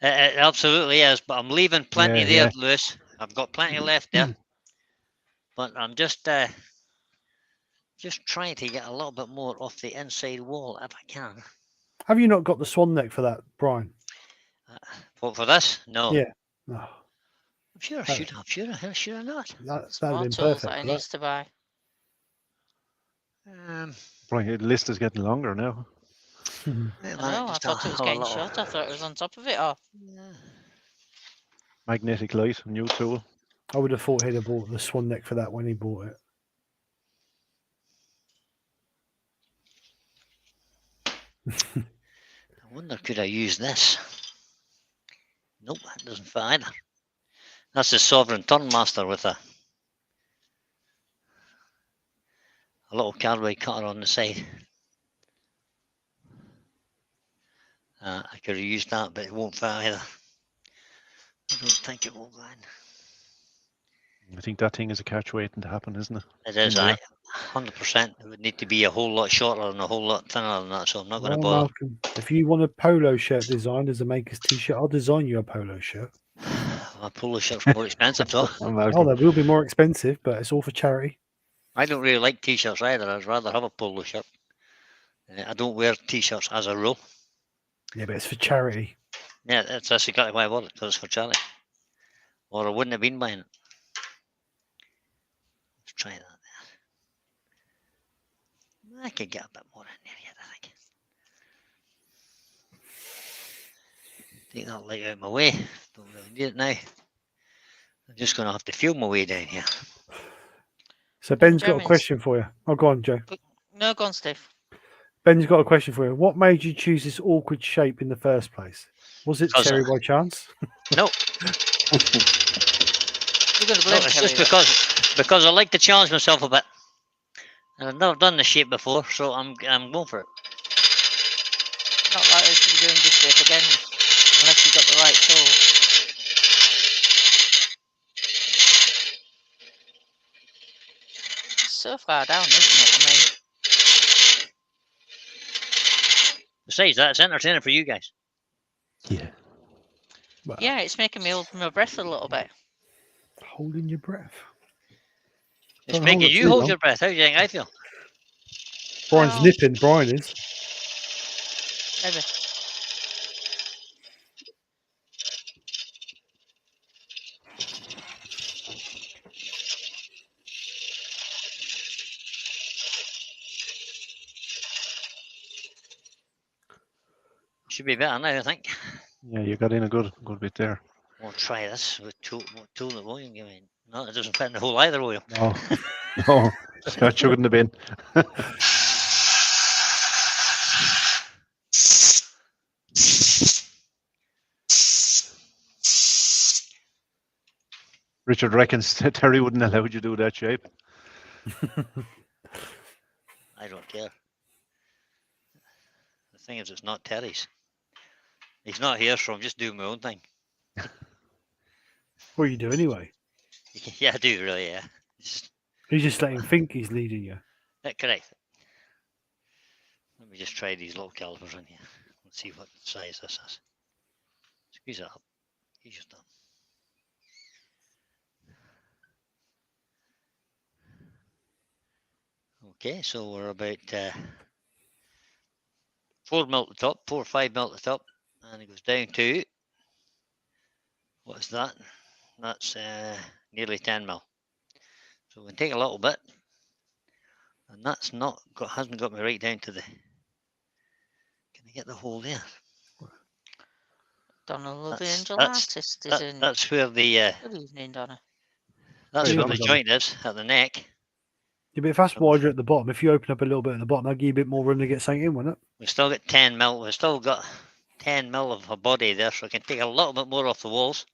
It absolutely is, but I'm leaving plenty Yeah, there, yeah. Lewis. I've got plenty left there. But I'm just trying to get a little bit more off the inside wall if I can. Have you not got the swan neck for that, Brian? For this? No. Yeah. Oh, I'm sure I should have. Should I not? that There's would more have been tools perfect that he for that. needs to buy. Right, the list is getting longer now. I know, I thought it was getting short. I thought it was on top of it all. Magnetic light, new tool. I would have thought he'd have bought the swan neck for that when he bought it. I wonder, could I use this? Nope, that doesn't fit either. That's the Sovereign Turnmaster with a little cardboard cutter on the side. I could have used that, but it won't fit either. I don't think it will go in. I think that thing is a catch waiting to happen, isn't it? It is, Yeah. 100%. It would need to be a whole lot shorter and a whole lot thinner than that, so I'm not going to Well, bother. Malcolm, if you want a polo shirt designed as a Maker's T-shirt, I'll design you a polo shirt. My polo shirt's more expensive, though. Oh, they will be more expensive, but it's all for charity. I don't really like t-shirts either. I'd rather have a polo shirt. I don't wear t-shirts as a rule. Yeah, but it's for charity. Yeah, that's exactly why I bought it, because it's for charity. Or I wouldn't have been buying it. try that there. I could get a bit more in there yet, I think. Take that light out of my way. Don't really need it now. I'm just going to have to feel my way down here. So Ben's got a Jeremy's- question for you. Oh, go on, Joe. No, go on, Steve. Ben's got a question for you. What made you choose this awkward shape in the first place? Was it Because Terry by chance? No, You're going to no, blame it's Terry. just because I like to challenge myself a bit. And I've never done this shape before, so I'm going for it. Not likely to be doing this shape again, unless you've got the right tool. It's so far down, isn't it? I mean, Besides that, it's entertaining for you guys. Yeah. Well, yeah, it's making me hold my breath a little bit. holding your breath. It's Don't hold making it you too hold long. your breath. How do you think I feel? Brian's Well, nipping. Brian is. Maybe. Should be better now, I think. Yeah, you got in a good bit there. We'll try this. What tool that William gave me? No, it doesn't fit in the hole either, William. No, no, start chugging the bin. Richard reckons that Terry wouldn't allow you to do that shape. I don't care. The thing is, it's not Terry's. He's not here, so I'm just doing my own thing. What you do anyway? Yeah, I do really. Yeah, You just let him think he's leading you. correct. Let me just try these little calipers in here. Let's see what size this is. Squeeze it up. Use your thumb. Okay, so we're about 4 mil at the top, 4 or 5 mil at the top, and it goes down to, what's that? That's nearly 10 mil. So we can take a little bit, and that's not got, hasn't got me right down to the. Can I get the hole there? Donna, lovely That's- angel that's- artist, is in. That's where the Good evening, Donna. that's Hey, where Donna, the Donna. joint is at the neck. Yeah, but if that's wider at the bottom, if you open up a little bit at the bottom, that'll give you a bit more room to get something in, won't it? We've still got 10 mil. We've still got 10 mil of a body there, so I can take a little bit more off the walls.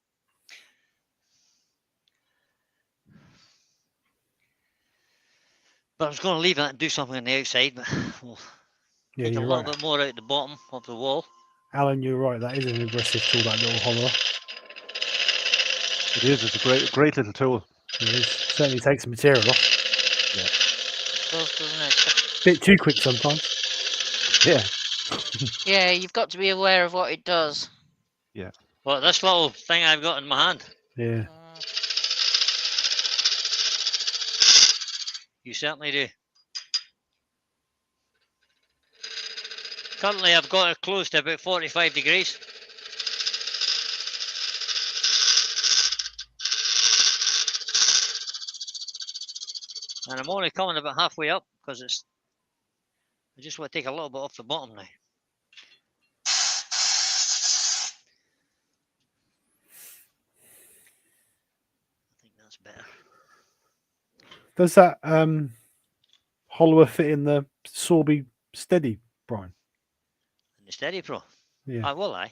But I was going to leave that and do something on the outside, but we'll Yeah, take a you're little right. bit more out the bottom of the wall. Alan, you're right. That is an aggressive tool, that little hollower. It is. It's a great little tool. It is. Certainly takes the material off. Does, doesn't it? Bit too quick sometimes. Yeah. Yeah, you've got to be aware of what it does. Well, this little thing I've got in my hand, Yeah. you certainly do. Currently, I've got it close to about 45 degrees. And I'm only coming about halfway up because it's. I just want to take a little bit off the bottom now. I think that's better. Does that hollower fit in the Sorby Steady, Brian? And the Steady Pro. Yeah. I will. I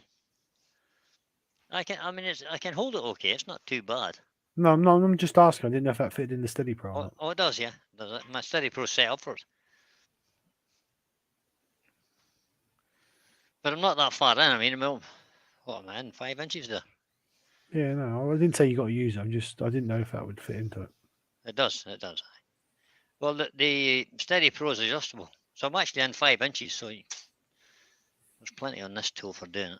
can. I mean, I can hold it okay. It's not too bad. No, I'm just asking. I didn't know if that fitted in the Steady Pro or Oh, not. oh, it does. Yeah, does it? My Steady Pro set up for it. But I'm not that far in. I mean, I'm, what am I in? 5 inches there. Yeah, no, I didn't say you got to use it. I didn't know if that would fit into it. It does. It does. Well, the Steady Pro is adjustable, so I'm actually in 5 inches. So there's plenty on this tool for doing it.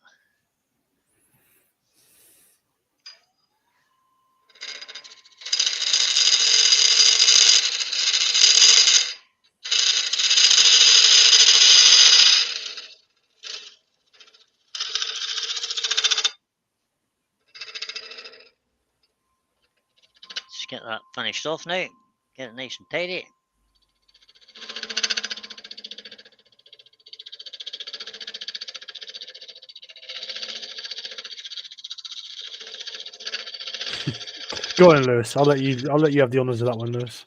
Just get that finished off now. Get it nice and tidy. Go on, Lewis. I'll let you have the honours of that one, Lewis.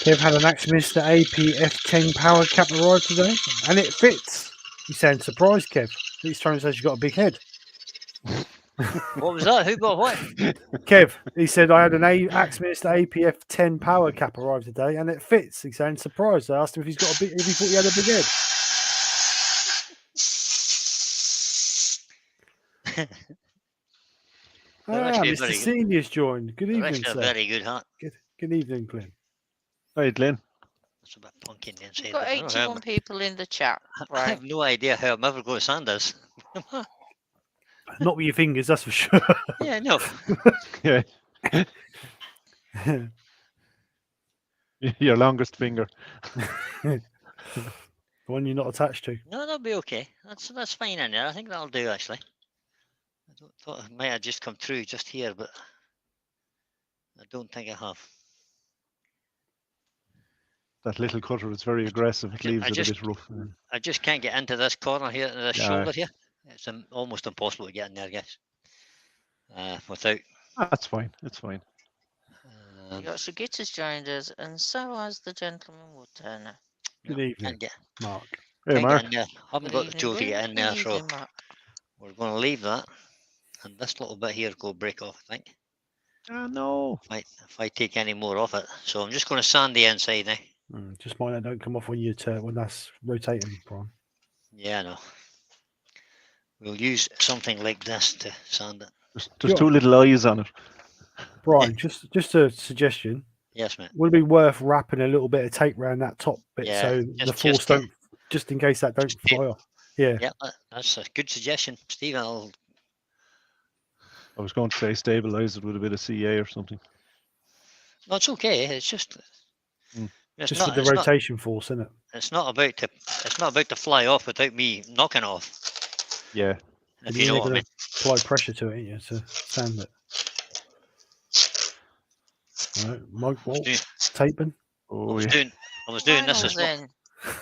Kev had an Axminster APF10 power cap arrive today, and it fits. You sound surprised, Kev. He's trying to say she's got a big head. What was that? Who bought what? Kev, he said, I had an Axminster APF10 power cap arrive today, and it fits. He sounds surprised. I asked him if he thought he had a big head. They're actually Mr. very good. Senior's joined. Good They're evening, actually a sir. very good hat. Good evening, Glenn. Hi, Glenn. That's a bit punky in the inside. We've got but I don't know 81 people in the chat. I have Right. no idea how I'm ever going to sand this. Not with your fingers, that's for sure. Yeah, no. Yeah, your longest finger. The one you're not attached to. No, that'll be okay. That's fine in there. I think that'll do actually. Thought it might have just come through just here, but I don't think I have. That little cutter is very aggressive. It leaves I it just- a bit rough. I just can't get into this corner here, this Yeah. shoulder here. It's almost impossible to get in there, I guess. Without. That's fine. It's fine. Um, Got Sagita's joined us, and so has the gentleman wood turner. Good no, evening, can't get, Mark. Hey, can't Mark. get in there. Haven't Good got the evening, tool to get in good there, so evening, Mark. we're going to leave that. And this little bit here will break off, I think. Ah, no. If I take any more off it. So I'm just going to sand the inside now. Just mind that don't come off when you when that's rotating, Brian. Yeah, no. We'll use something like this to sand it. There's Yeah. two little eyes on it. Brian, just a suggestion. Yes, mate. Would it be worth wrapping a little bit of tape around that top bit Yeah, so the force don't, just in case that don't fly off? Yeah. Yeah, that's a good suggestion, Steve. I was going to say stabilize it with a bit of CA or something. No, it's okay. It's just. It's Just not, for the it's not- rotation force, isn't it? It's not about to. It's not about to fly off without me knocking off. Yeah. If you know what I mean. Apply pressure to it, ain't you, to sand it. Right, Mike I was Walt, doing, taping. I Oh, was yeah. doing, I was doing this this Lionel's morning.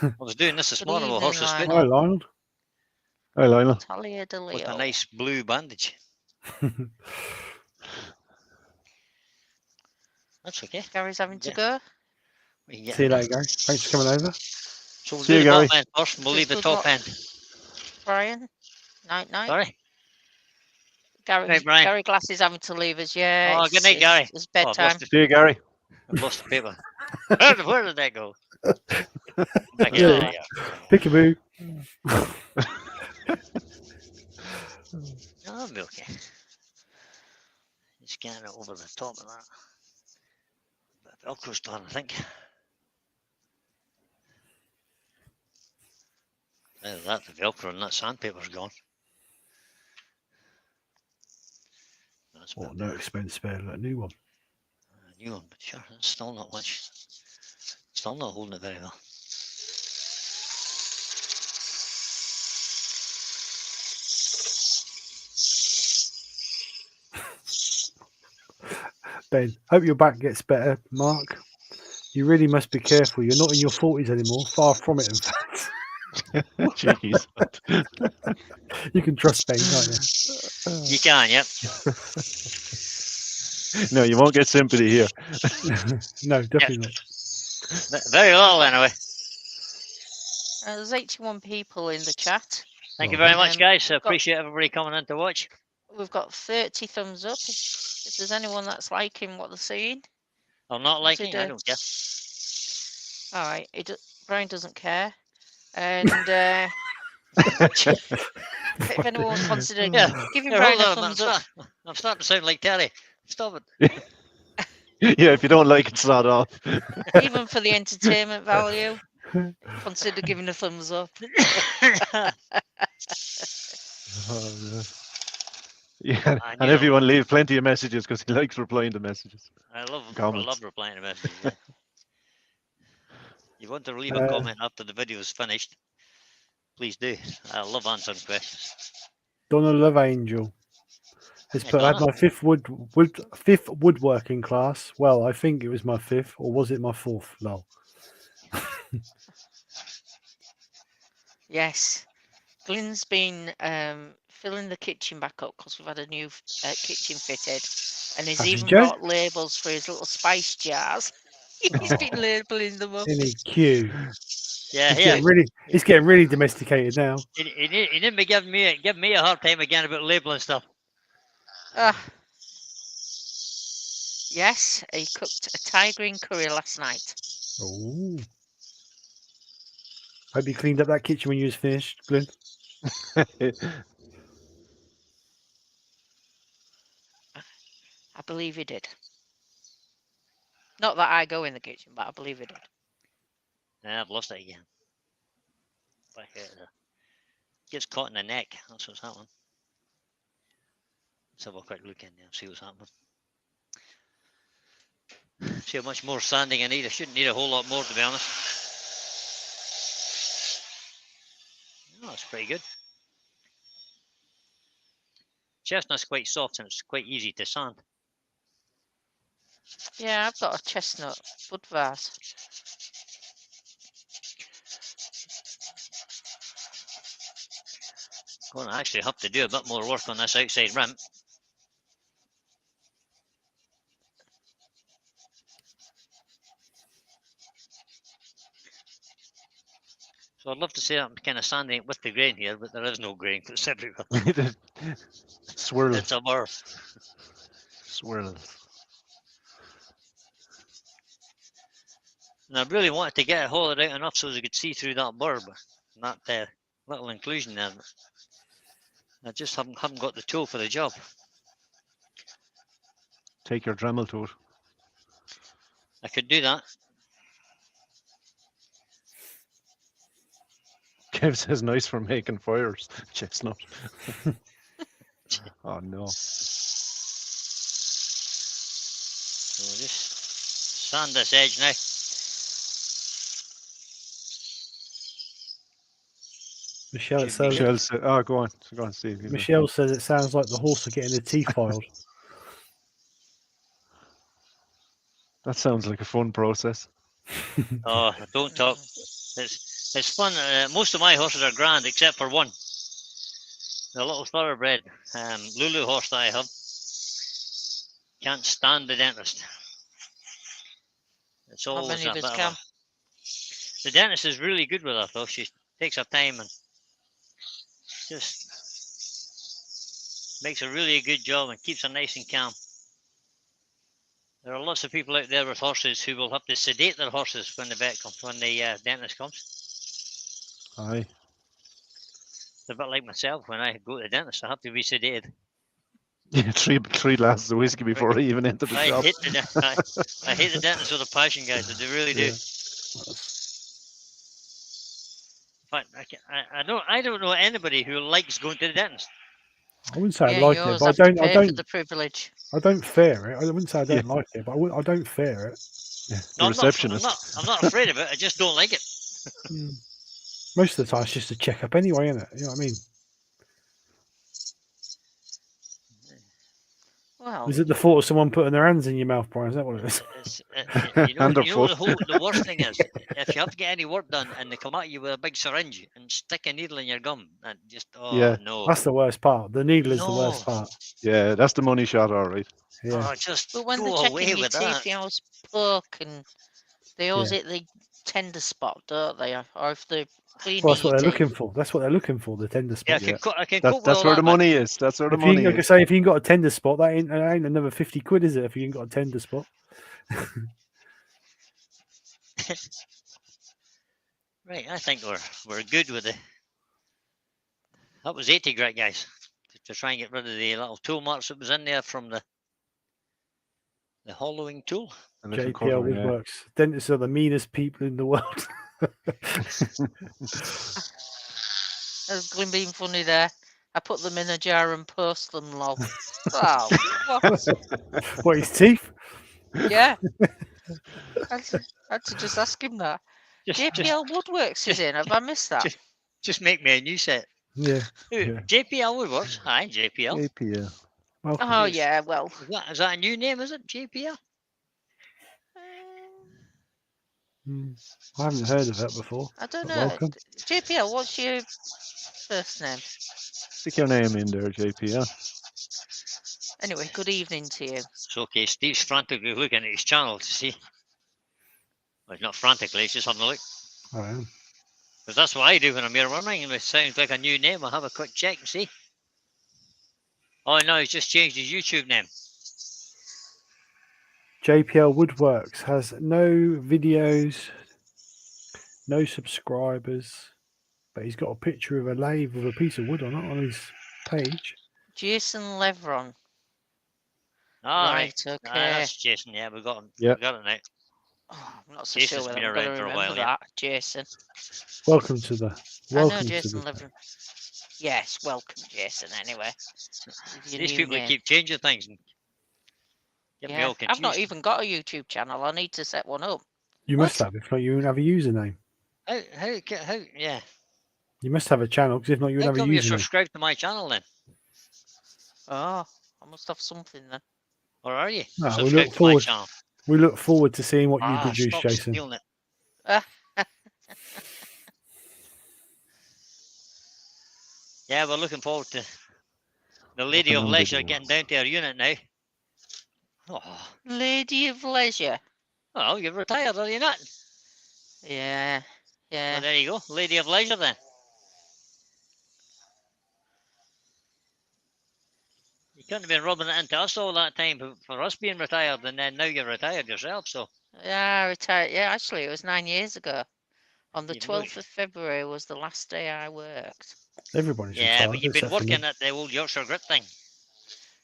in. I was doing this this Good morning with evening, horses foot Lionel. Hi, Lionel. Hi, Lionel. Talia de with a Leo. nice blue bandage. That's okay. Gary's having to Yeah. go. We can get See you it. later, Gary. Thanks for coming over. So we'll See do you, the Gary. bottom end first and we'll leave the Good top luck. end. Brian. Night night. Sorry. Gary, Right, Brian. Gary Glass is having to leave us. Yeah. Oh, good night, Gary. It's Oh, I've bedtime. lost the- See you, Gary. I've lost the paper. Where did that go? Back Yeah. there, yeah. Peekaboo. No, that'll be okay. Just get it over the top of that. Bit of Velcro's done, I think. Either that, the Velcro, and that sandpaper's gone. That's a Oh, bit no better. expense spared, like a new one. A new one, but sure, it's still not much. Still not holding it very well. Ben, hope your back gets better, Mark. You really must be careful. You're not in your 40s anymore. Far from it, in fact. Jeez. You can trust Ben, can't You can, yep. No, you won't get sympathy here. you? No, definitely not. Very little, anyway. There's 81 people in the chat. Thank you very much, Um, guys. I appreciate everybody coming in to watch. We've got 30 thumbs up. If there's anyone that's liking what they're seeing. I'm not liking it, I Consider- don't care. All right. Brian doesn't care. And if anyone considered Yeah. giving Here, Brian a hold on, thumbs up, I'm starting to sound like Terry. Stop it. Yeah, if you don't like it, sod off. even for the entertainment value, consider giving a thumbs up. Yeah, And, and you know- everyone leave plenty of messages because he likes replying to messages. I love Comments. replying to messages. Yeah. You want to leave a Uh, comment after the video is finished. Please do. I love answering questions. Donna Love Angel has Hey, put. I had Donna. my fifth woodworking class. Well, I think it was my fifth, or was it my fourth? Lol. Yes. Glyn's been filling the kitchen back up because we've had a new kitchen fitted, and he's Has he, even Joe? brought labels for his little spice jars. He's been labeling them up. Isn't he cute? Yeah, He's yeah. getting really domesticated now. He didn't be giving me a hard time again about labeling stuff. Yes, he cooked a Thai green curry last night. Oh. Hope you cleaned up that kitchen when you was finished, Glyn. I believe he did. Not that I go in the kitchen, but I believe he did. Nah, I've lost it again. Back out of there. Gets caught in the neck. That's what's happening. Let's have a quick look in there and see what's happening. See how much more sanding I need. I shouldn't need a whole lot more, to be honest. Oh, that's pretty good. Chestnut's quite soft and it's quite easy to sand. Yeah, I've got a chestnut wood vase. Going to actually have to do a bit more work on this outside rim. So I'd love to say I'm kind of sanding it with the grain here, but there is no grain. It's everywhere. Swirl. It's a blur. Swirl. And I really wanted to get it hollowed out enough so as I could see through that burr, but that little inclusion there. I just haven't got the tool for the job. Take your Dremel to it. I could do that. Kev says nice for making fires. Chestnut. Oh no. So we'll just sand this edge now. Michelle, Should be says, Michelle said, oh, go on, Steve. Michelle says it sounds like the horse are getting the teeth filed. That sounds like a fun process. Oh, don't talk. It's fun. Most of my horses are grand except for one. The little thoroughbred Lulu horse that I have can't stand the dentist. It's How always many of that us bit can? The dentist is really good with her though. She takes her time and just makes a really good job and keeps her nice and calm. There are lots of people out there with horses who will have to sedate their horses when the dentist comes. Aye. It's a bit like myself. When I go to the dentist, I have to be sedated. Yeah, three glasses of whiskey before I even enter the shop. I hate the dentist with a passion, guys. I do really do. Yeah. In fact, I don't know anybody who likes going to the dentist. I wouldn't say I Yeah, like you it, always but have to pay for the privilege. I don't fear it. I wouldn't say I don't like it, but I don't fear it. Yeah, No, the receptionist. I'm not afraid of it. I just don't like it. Most of the time, it's just a checkup anyway, isn't it? You know what I mean? Well, Is it the thought of someone putting their hands in your mouth, Brian? Is that what it is? You know the worst thing is, if you have to get any work done and they come at you with a big syringe and stick a needle in your gum, and just no. That's the worst part. The needle is the worst part. Yeah, that's the money shot, all right. Yeah. Oh, just but when go they're away checking your with teeth, that. they always poke and they always hit the tender spot, don't they? Or if they're cleaning Well, that's what your they're teeth. looking for. That's what they're looking for. The tender Yeah, spot. I can cope with That's all where that, the money is. That's where the If you, money like I is. say, if you ain't got a tender spot, that ain't another 50 quid, is it? If you ain't got a tender spot. Right, I think we're good with it. That was 80 grit, guys, to try and get rid of the little tool marks that was in there from the hollowing tool. A little JPL cover, yeah. Woodworks. Dentists are the meanest people in the world. There's Glyn being funny there. I put them in a jar and post them, lol. Wow. What? What, his teeth? Yeah. I had to just ask him that. Just JPL Woodworks is in. Have I missed that? Just make me a new set. Yeah. Who? Yeah. JPL Woodworks. Aye, JPL. APL. Welcome. Oh Yes. yeah, well, Is that a new name? Is it JPL? I haven't heard of that before. I don't But know. welcome. JPL, what's your first name? Stick your name in there, JPL. Anyway, good evening to you. It's okay. Steve's frantically looking at his channel to see. Well, not frantically. He's just having a look. I am. Because that's what I do when I'm here running. And it sounds like a new name. I'll have a quick check and see. Oh no, he's just changed his YouTube name. JPL Woodworks has no videos, no subscribers, but he's got a picture of a lathe with a piece of wood on it on his page. Jason Levron. All right. Right, okay. That's Jason. Yeah, we got him. Yep. We got it now. Oh, I'm not so Jason's sure been whether I'm going around to for a remember while, yeah. that, Jason. Welcome to the. I know Welcome to Jason the. Levron. Yes, welcome, Jason. Anyway, with your These new people name. keep changing things and get me Yeah, all confused. I've not even got a YouTube channel. I need to set one up. You must have. If not, you won't have a username. How, yeah. You must have a channel because if not, you How wouldn't have a come you username. subscribe to my channel then? Oh, I must have something then. Or are you? No, we Subscribe look to my forward. channel. We look forward to seeing what you produce, Stop Jason. stealing it. Yeah, we're looking forward to the Lady of on Leisure video. getting down to her unit now. Oh, Lady of Leisure. well, you're retired, are you not? Yeah, yeah. Well, there you go. Lady of Leisure then. You couldn't have been rubbing it into us all that time for us being retired, and then now you're retired yourself, so. Yeah, I retired. Yeah, actually, it was 9 years ago. On the You've 12th of February was the last day I worked. Everybody's Yeah, retired. but you've been except for me. working at the old Yorkshire Grit thing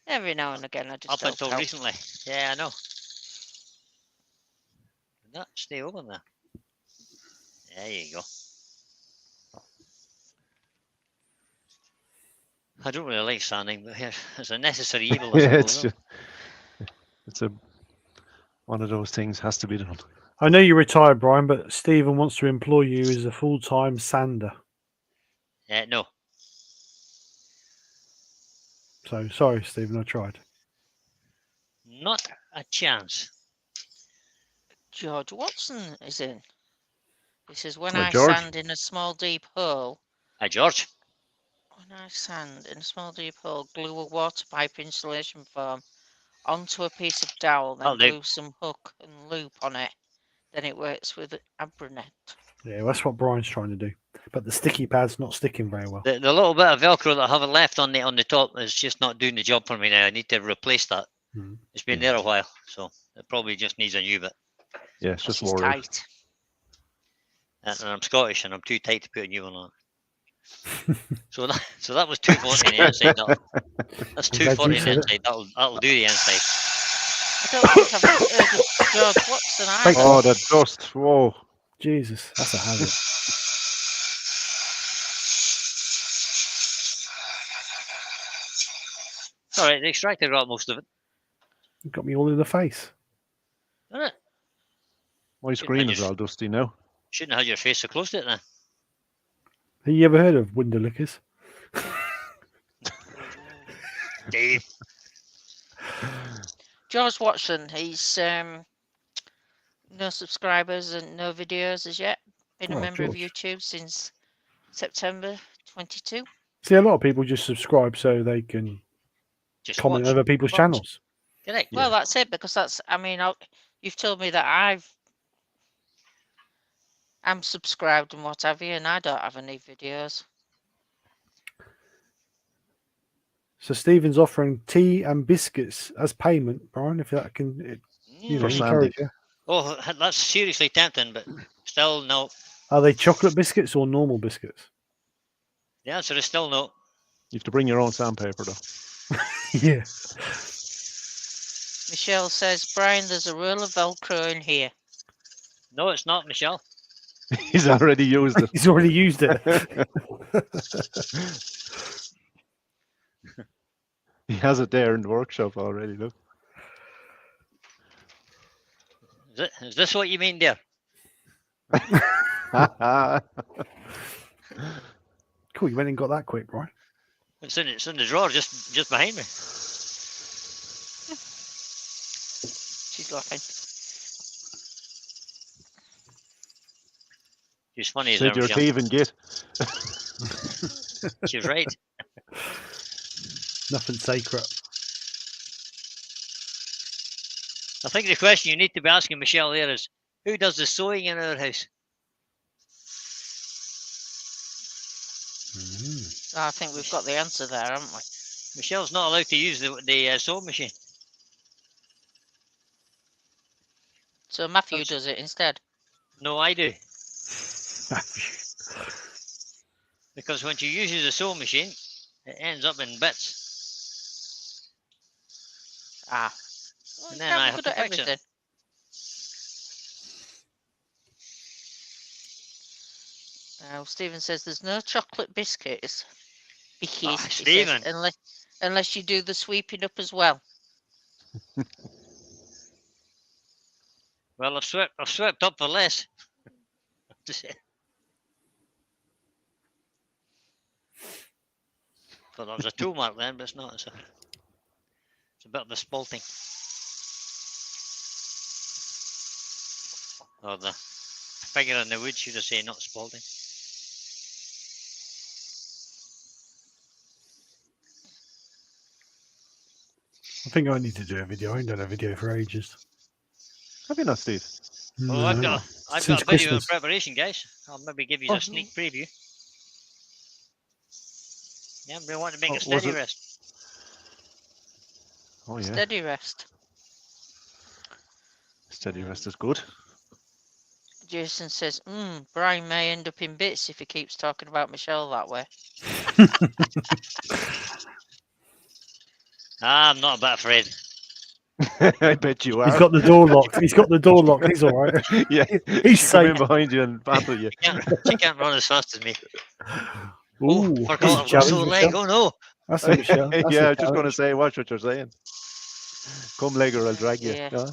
Every now and again, I just up help until out. recently. Yeah, I know. No, stay open there. There you go. I don't really like sanding, but here it's a necessary evil. I Yeah, suppose, it's isn't just, it's a one of those things has to be done. I know you're retired, Brian, but Stephen wants to employ you as a full-time sander. it? No. So sorry, Stephen. I tried. Not a chance. George Watson is in. He says, when Oh, I George. sand in a small deep hole, Hi, George. when I sand in a small deep hole, glue a water pipe insulation foam onto a piece of dowel, then That'll do. glue some hook and loop on it. Then it works with Abranet. Yeah, that's what Brian's trying to do. But the sticky pad's not sticking very well. The little bit of Velcro that I haven't left on the top is just not doing the job for me now. I need to replace that. Hmm. It's been Yeah. there a while, so it probably just needs a new bit. Yeah, it's just This is wore out. tight. And I'm Scottish and I'm too tight to put a new one on. So that was 240 on the inside. That's I'm glad you 240 on the said it. inside. That'll do the inside. I don't think I've heard of George Watson either. Oh, that dust! Whoa! Jesus, that's a hazard. All right, the extractor got most of it. It got me all in the face. Didn't it? My screen is all dusty now. Shouldn't have had your face so close to it then. Have you ever heard of window lickers? Dave. George Watson, he's no subscribers and no videos as yet. Been a Oh, member of George. YouTube since September 22. See, a lot of people just subscribe so they can Just comment watch. over people's Watch. channels. Correct. Well, that's it, because that's, I mean, you've told me that I'm subscribed and what have you, and I don't have any videos. So Stephen's offering tea and biscuits as payment, Brian, if that can you know, For sanding. encourage you. Oh, that's seriously tempting, but still no. Are they chocolate biscuits or normal biscuits? The answer is still no. You have to bring your own sandpaper though. Yeah. Michelle says, Brian, there's a roll of Velcro in here. No, it's not, Michelle. He's already used it. He's already used it. He has it there in the workshop already. Look. Is this what you mean, dear? Cool, you went and got that quick, right? It's in the drawer just behind me. She's laughing. She's funny as Said ever, you're Michelle. thieving git. She's right. Nothing sacred. I think the question you need to be asking Michelle there is, who does the sewing in our house? I think we've got the answer there, haven't we? Michelle's not allowed to use the sewing machine. So Matthew does it instead. No, I do. Because when she uses the sewing machine, it ends up in bits. Ah. Well, And you then can't I be have good to at fix it. everything. Now, Stephen says there's no chocolate biscuits. Bickies, he says, Stephen. unless you do the sweeping up as well. Well, I've swept up for less. Thought that was a tool mark then, but it's not. It's a bit of a spalting. Or the figure in the wood should have said not spalting. I think I need to do a video. I ain't done a video for ages. Have you not, Steve? Well, I've No, got a since video in Christmas. preparation, guys. I'll maybe give you Oh. a sneak preview. Yeah, we want to make Oh, a was steady it- rest. Oh yeah, Steady rest. steady rest is good. Jason says, Brian may end up in bits if he keeps talking about Michelle that way. I'm not a bit afraid. I bet you are. He's got the door locked. He's got the door locked. He's all right. Yeah, He's she'll come in safe. behind you and battle you. She can't run as fast as me. Ooh, Oh, forgot that's a I've got sore challenge, leg. Michelle. Oh no. That's a Michelle. That's Yeah, a I'm just going to challenge. say, watch what you're saying. Come leg or I'll drag you. Yeah. Yeah.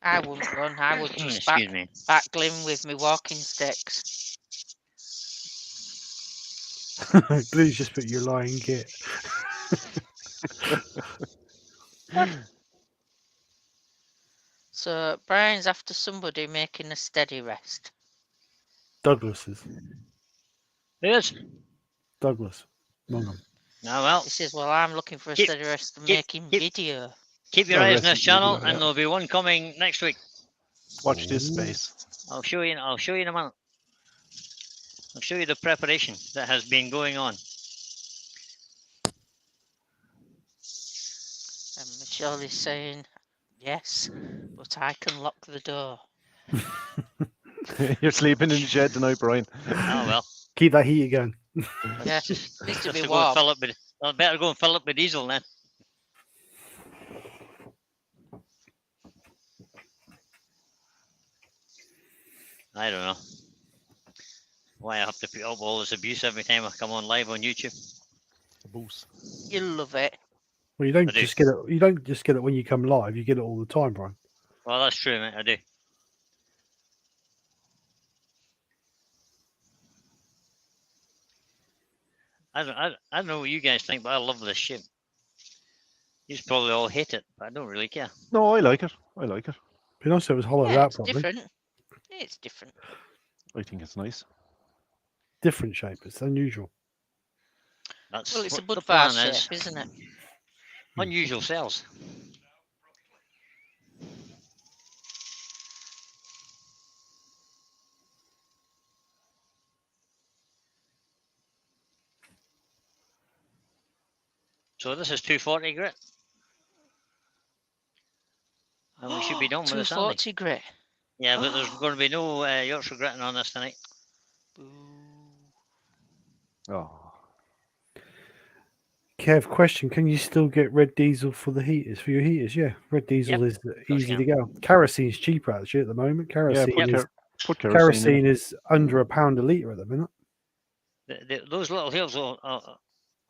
I wouldn't run. I would just Excuse me. backling with my walking sticks. Please just put your lying git. So Brian's after somebody making a steady rest. Douglas is. Yes. Douglas. Mongham. Now, well, He says, well, I'm looking for a Keep- steady rest and keep- making keep- video. keep your Oh, eyes yes, on this you channel, do, and yeah. there'll be one coming next week. Watch this Ooh. space. I'll show you in a minute. I'll show you the preparation that has been going on. And Michelle is saying, yes, but I can lock the door. You're sleeping in the shed tonight, Brian. Oh well. Keep that heater going. Yeah, Just needs to be to go and warm. fill up with. I better go and fill up with diesel then. I don't know why I have to put up all this abuse every time I come on live on YouTube. Boost. You love it. Well, you don't I do. just get it. You don't just get it when you come live. You get it all the time, Brian. Well, that's true, mate. I do. I don't know what you guys think, but I love this ship. You probably all hate it, but I don't really care. No, I like it. I like it. Be nice if it was hollowed Yeah, out it's properly. different. It's different. I think it's nice. Different shape. It's unusual. That's Well, it's a what the Woodart plan Burr is. shape, isn't it? Unusual cells. So this is 240 grit. And we should be done with this, aren't we? 240 grit. Yeah, but there's going to be no Yorkshire gritting on this tonight. Boo. Oh. Kev, question: can you still get red diesel for the heaters? For your heaters, yeah. Red diesel Yep, is you easy to can. go. Kerosene's cheaper actually at the moment. Yeah, Kerosene is put kerosene in. kerosene is under £1 a litre at the minute. Those little hills will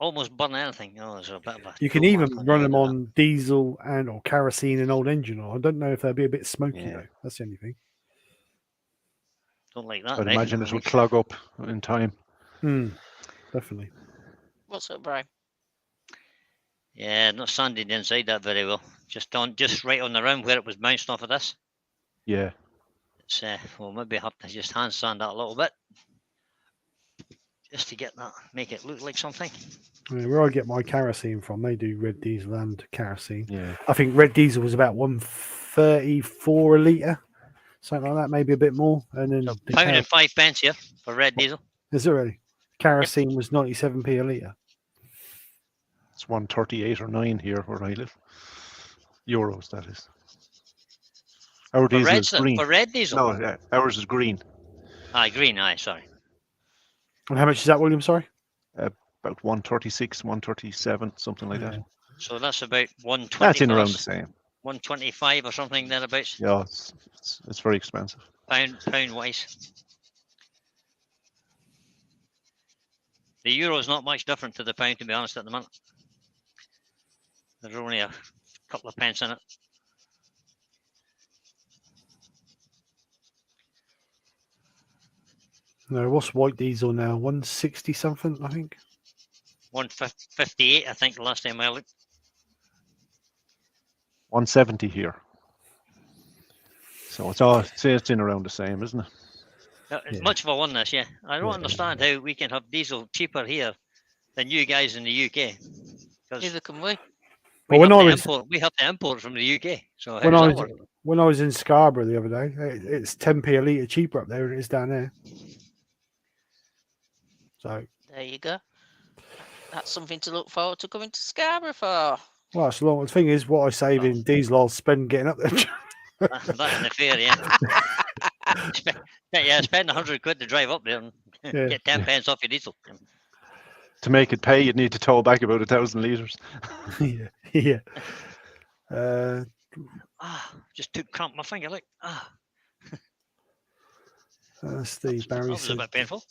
almost burn anything. Oh, there's a bit of a You can tool even mark on run the them end of on diesel and or kerosene and old engine oil. I don't know if they'll be a bit smoky Yeah. though. That's the only thing. Don't like that. I'd right? imagine it would clog up in time. Definitely. What's up, Brian? Yeah, not sanded inside that very well. Just right on the rim where it was bounced off of this. Yeah. It's well, maybe have to just hand sand that a little bit, just to get that, make it look like something. I mean, where I get my kerosene from, they do red diesel and kerosene. Yeah. I think red diesel was about 134 a litre, something like that, maybe a bit more. And then So the pound and 5 pence here for red diesel. is it really? Kerosene was 97p a litre. It's 138 or 9 here where I live. Euros, that is. Our For diesel red, is green. for red diesel. No, ours is green. Aye, green. Aye, sorry. And how much is that, William? Sorry. About 136, 137, something like that. So that's about 120. That's in around the same. 125 or something thereabouts. Yeah, it's very expensive. Pound wise. The euro is not much different to the pound, to be honest, at the moment. There's only a couple of pence in it. No, what's white diesel now? 160 something, I think. 158, I think, the last time I looked. 170 here. So it's in around the same, isn't it? It's Yeah. much of a one, this, yeah. I don't Yeah. understand how we can have diesel cheaper here than you guys in the UK. Because Neither can we. Well, we have to import from the UK. So how when does I that was work? when I was in Scarborough the other day, it's 10p a litre cheaper up there than it is down there. So, There you go. That's something to look forward to coming to Scarborough for. well, it's long. The thing is, what I save in diesel, I'll spend getting up there. That in the fair, yeah. Spend 100 quid to drive up there and Yeah. get 10 pence off your diesel. To make it pay, you'd need to tow back about 1,000 litres. yeah. Just took cramp my finger, like, Steve Barry that was a bit painful.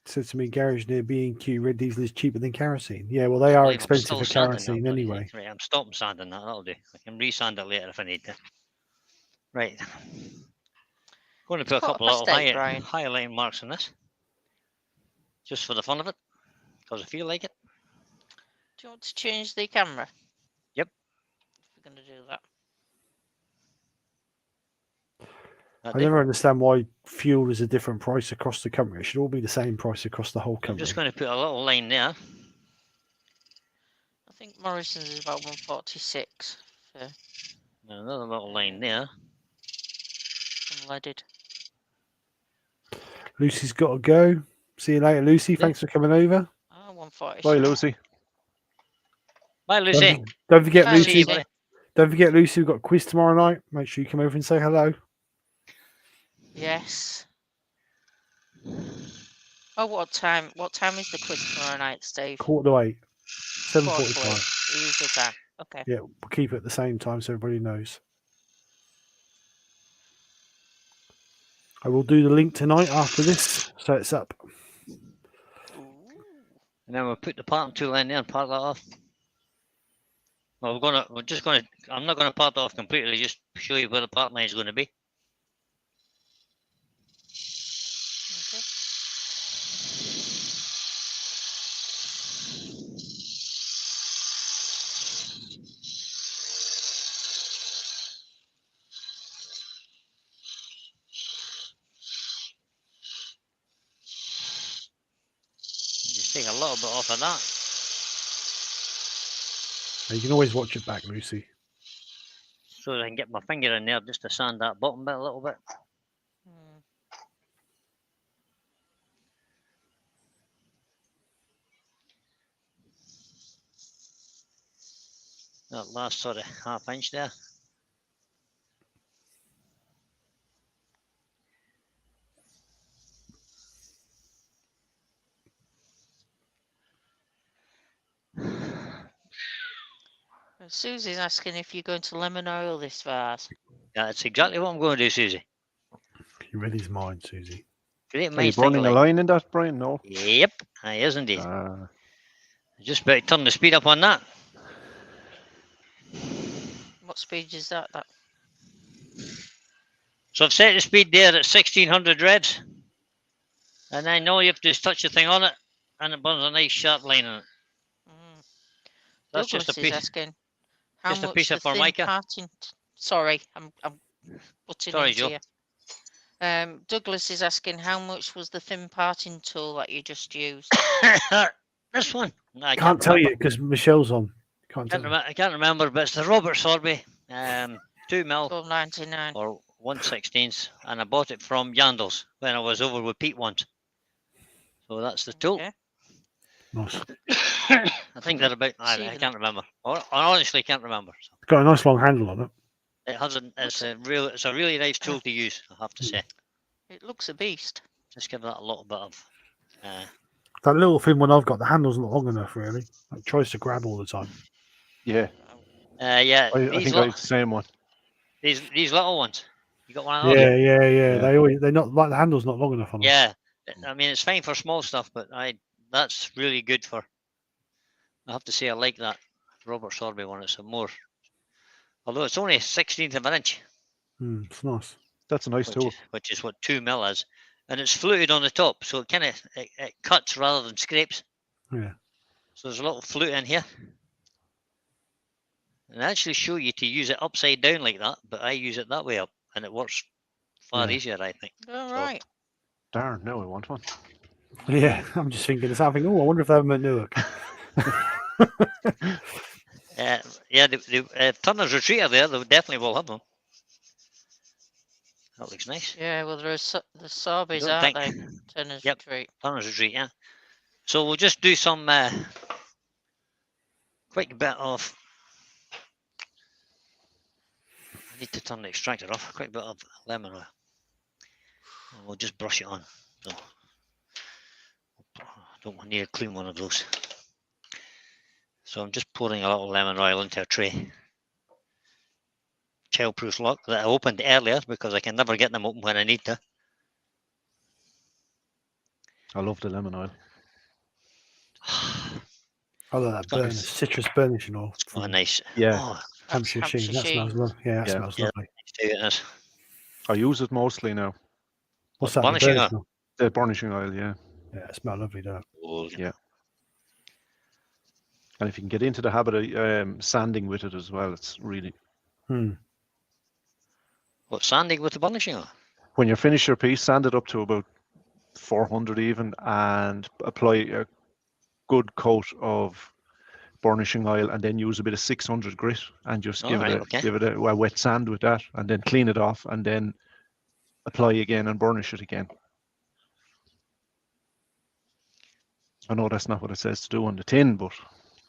said to me, garage near B&Q, red diesel is cheaper than kerosene. Yeah, well, they are Believe I'm expensive still for sanding that kerosene bloody anyway. thing. Right, I'm stopping sanding that. That'll do. I can resand it later if I need to. Right. Going to put a Quarter couple of past eight, little Brian. highlight marks on this, just for the fun of it, because I feel like it. Do you want to change the camera? Yep. If we're going to do that. I never understand why fuel is a different price across the country. It should all be the same price across the whole I'm country. just going to put a little line there. I think Morrison's is about 146 for Another little line there. unleaded. Lucy's got to go. See you later, Lucy. Thanks for coming over. Oh, 146. Bye, Lucy. Bye, Lucy. Don't forget, Bye, Lucy. Lucy. Don't forget, Lucy. We've got a quiz tomorrow night. Make sure you come over and say hello. Yes. Oh, what time? What time is the quiz tomorrow night, Steve? 7:45. 7:45. The usual time. Okay. Yeah, we'll keep it at the same time so everybody knows. I will do the link tonight after this, so it's up. Ooh. And then we'll put the parting tool in there and part that off. Well, I'm not gonna part it off completely, just show you where the part line is going to be. Okay. Just take a little bit off of that. You can always watch it back, Lucy. So that I can get my finger in there just to sand that bottom bit a little bit. Hmm. That last sort of ½ inch there. Susie's asking if you're going to lemon oil this vase. Yeah, that's exactly what I'm going to do, Susie. You read his mind, Susie. Great Are you minds burning think a alike. line in that, Brian? No. Yep, I is indeed. Ah, Just about to turn the speed up on that. What speed is that? So I've set the speed there at 1600 reds. And I know you have to just touch the thing on it and it burns a nice sharp line on it. Mm. That's Douglas just a is piece, asking how just a much piece the of thin formica. parting. Sorry, I'm butting Sorry, into Joe. you. Douglas is asking how much was the thin parting tool that you just used? This one. No, I Can't tell remember. you because Michelle's on. Can't tell you. I can't remember, but it's the Robert Sorby, 2 mil $12.99. or 1/16, and I bought it from Yandles when I was over with Pete once. So that's the tool. Okay. Nice. I think they're about. I Stephen. can't remember. I honestly can't remember. So It's got a nice long handle on it. it has a. It's a really nice tool to use. I have to say. It looks a beast. Just give that a little bit of. That little thin one I've got, the handle's not long enough really. It tries to grab all the time. Yeah, Yeah. I These think I have the same one. these little ones. You got one of those? Yeah. Yeah. They're not like the handle's not long enough on them. Yeah. I mean, it's fine for small stuff, but that's really good for. I have to say, I like that Robert Sorby one. It's a more, although it's only a 16th of an inch, It's nice. That's a nice tool. which is what 2 mil is, and it's fluted on the top, so it kind of it cuts rather than scrapes. Yeah. So there's a little flute in here, and I actually show you to use it upside down like that, but I use it that way up, and it works far Yeah. easier, I think. All So- right. Darn, now I want one. Yeah. I'm just thinking of something. Oh, I wonder if they have them at Newark. Yeah, the Turner's Retreater there, they definitely will have them. That looks nice. Yeah, well, the Sorbys, don't aren't think- they? Turner's Yep. Retreat. Turner's Retreat, yeah. So we'll just do some quick bit of. I need to turn the extractor off. Quick bit of lemon oil. And we'll just brush it on. So I don't need a clean one of those. So I'm just pouring a little lemon oil into a tray. Childproof lock that I opened earlier because I can never get them open when I need to. I love the lemon oil. I like that It's got burn, citrus burnishing oil. Oh, From nice. Yeah. Oh, Hampshire Hampshire Sheen. That Sheen. smells lovely. Yeah, that Yeah. smells Yeah. lovely. nice to it is. I use it mostly now. What's What, that? The burnishing burnish oil? oil? The burnishing oil, yeah. Yeah, it smells lovely, doesn't it? Oh, Yeah. And if you can get into the habit of sanding with it as well, it's really. What, sanding with the burnishing oil? When you finish your piece, sand it up to about 400 even, and apply a good coat of burnishing oil, and then use a bit of 600 grit, and just give it a wet sand with that, and then clean it off, and then apply again and burnish it again. I know that's not what it says to do on the tin, but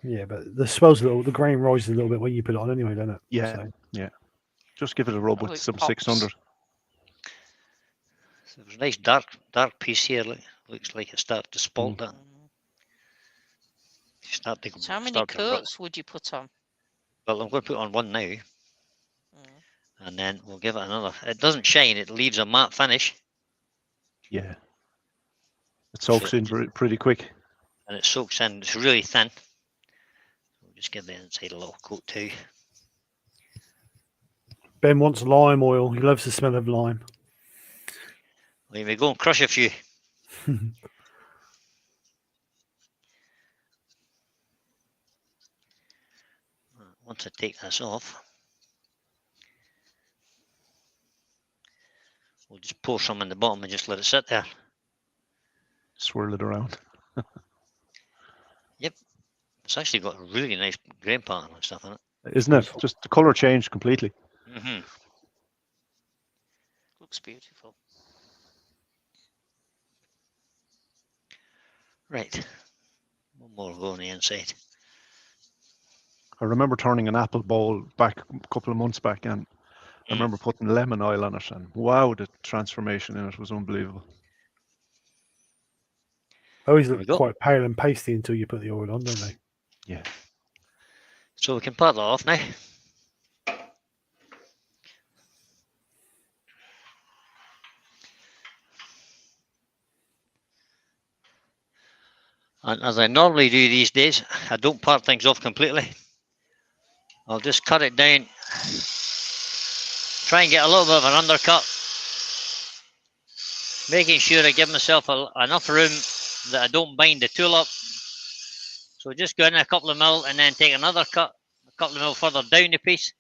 Yeah, but the swells a little. The grain rises a little bit when you put it on, anyway, doesn't it? yeah, So, yeah. Just give it a rub Oh, with it some pops. 600. So there's a nice dark piece here. Looks like it's starting to spalt that. Start to, So how many start to rot. coats would you put on? Well, I'm going to put on one now, and then we'll give it another. It doesn't shine; it leaves a matte finish, Yeah. It soaks in pretty quick. and it soaks in. It's really thin. We'll just give the inside a little coat too. Ben wants lime oil. He loves the smell of lime. We may go and crush a few. Once I take this off, we'll just pour some in the bottom and just let it sit there. Swirl it around. It's actually got a really nice grain pattern and stuff in it. Isn't it? Just the colour changed completely. Looks beautiful. Right. One more go on the inside. I remember turning an apple bowl back a couple of months back, and I remember putting lemon oil on it, and wow, the transformation in it was unbelievable. Always There we look go. quite pale and pasty until you put the oil on, don't they? Yeah. So we can part that off now. And as I normally do these days, I don't part things off completely. I'll just cut it down. Try and get a little bit of an undercut making sure I give myself enough room that I don't bind the tool up. So just go in a couple of mil and then take another cut, a couple of mil further down the piece,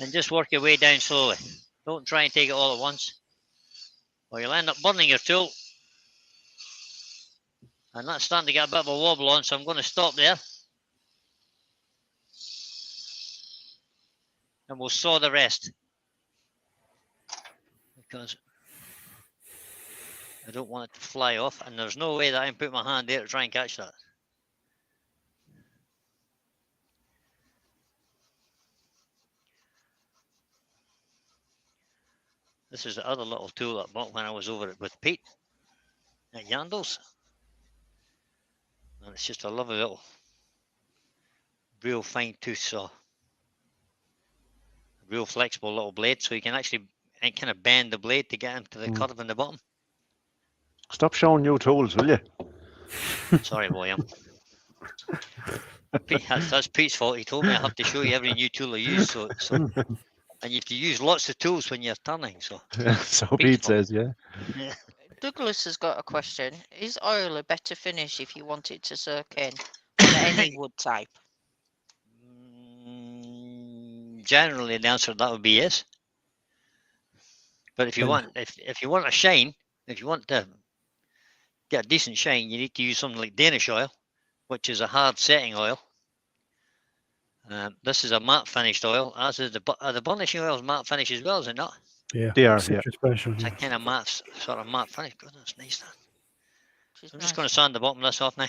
and just work your way down slowly. Don't try and take it all at once, or you'll end up burning your tool. And that's starting to get a bit of a wobble on, so I'm going to stop there. And we'll saw the rest. Because I don't want it to fly off, and there's no way that I can put my hand there to try and catch that. This is the other little tool I bought when I was over with Pete at Yandles. And it's just a lovely little, real fine tooth saw. Real flexible little blade, so you can actually kind of bend the blade to get into the curve in the bottom. Stop showing new tools, will you? Sorry, William. Pete, that's Pete's fault. He told me I have to show you every new tool I use. So and you have to use lots of tools when you're turning. So, So Pete says, yeah. Douglas has got a question. Is oil a better finish if you want it to soak in on any wood type? Generally, the answer to that would be yes. But if you want, if you want a shine, if you want to get a decent shine, you need to use something like Danish oil, which is a hard setting oil. This is a matte finished oil, as is the burnishing oils matte finish as well, is it not? Yeah, They are, citrus special. It's Yeah. a kind of matte, sort of matte finish. God, that's nice. That. Which is I'm just nice. going to sand the bottom of this off now.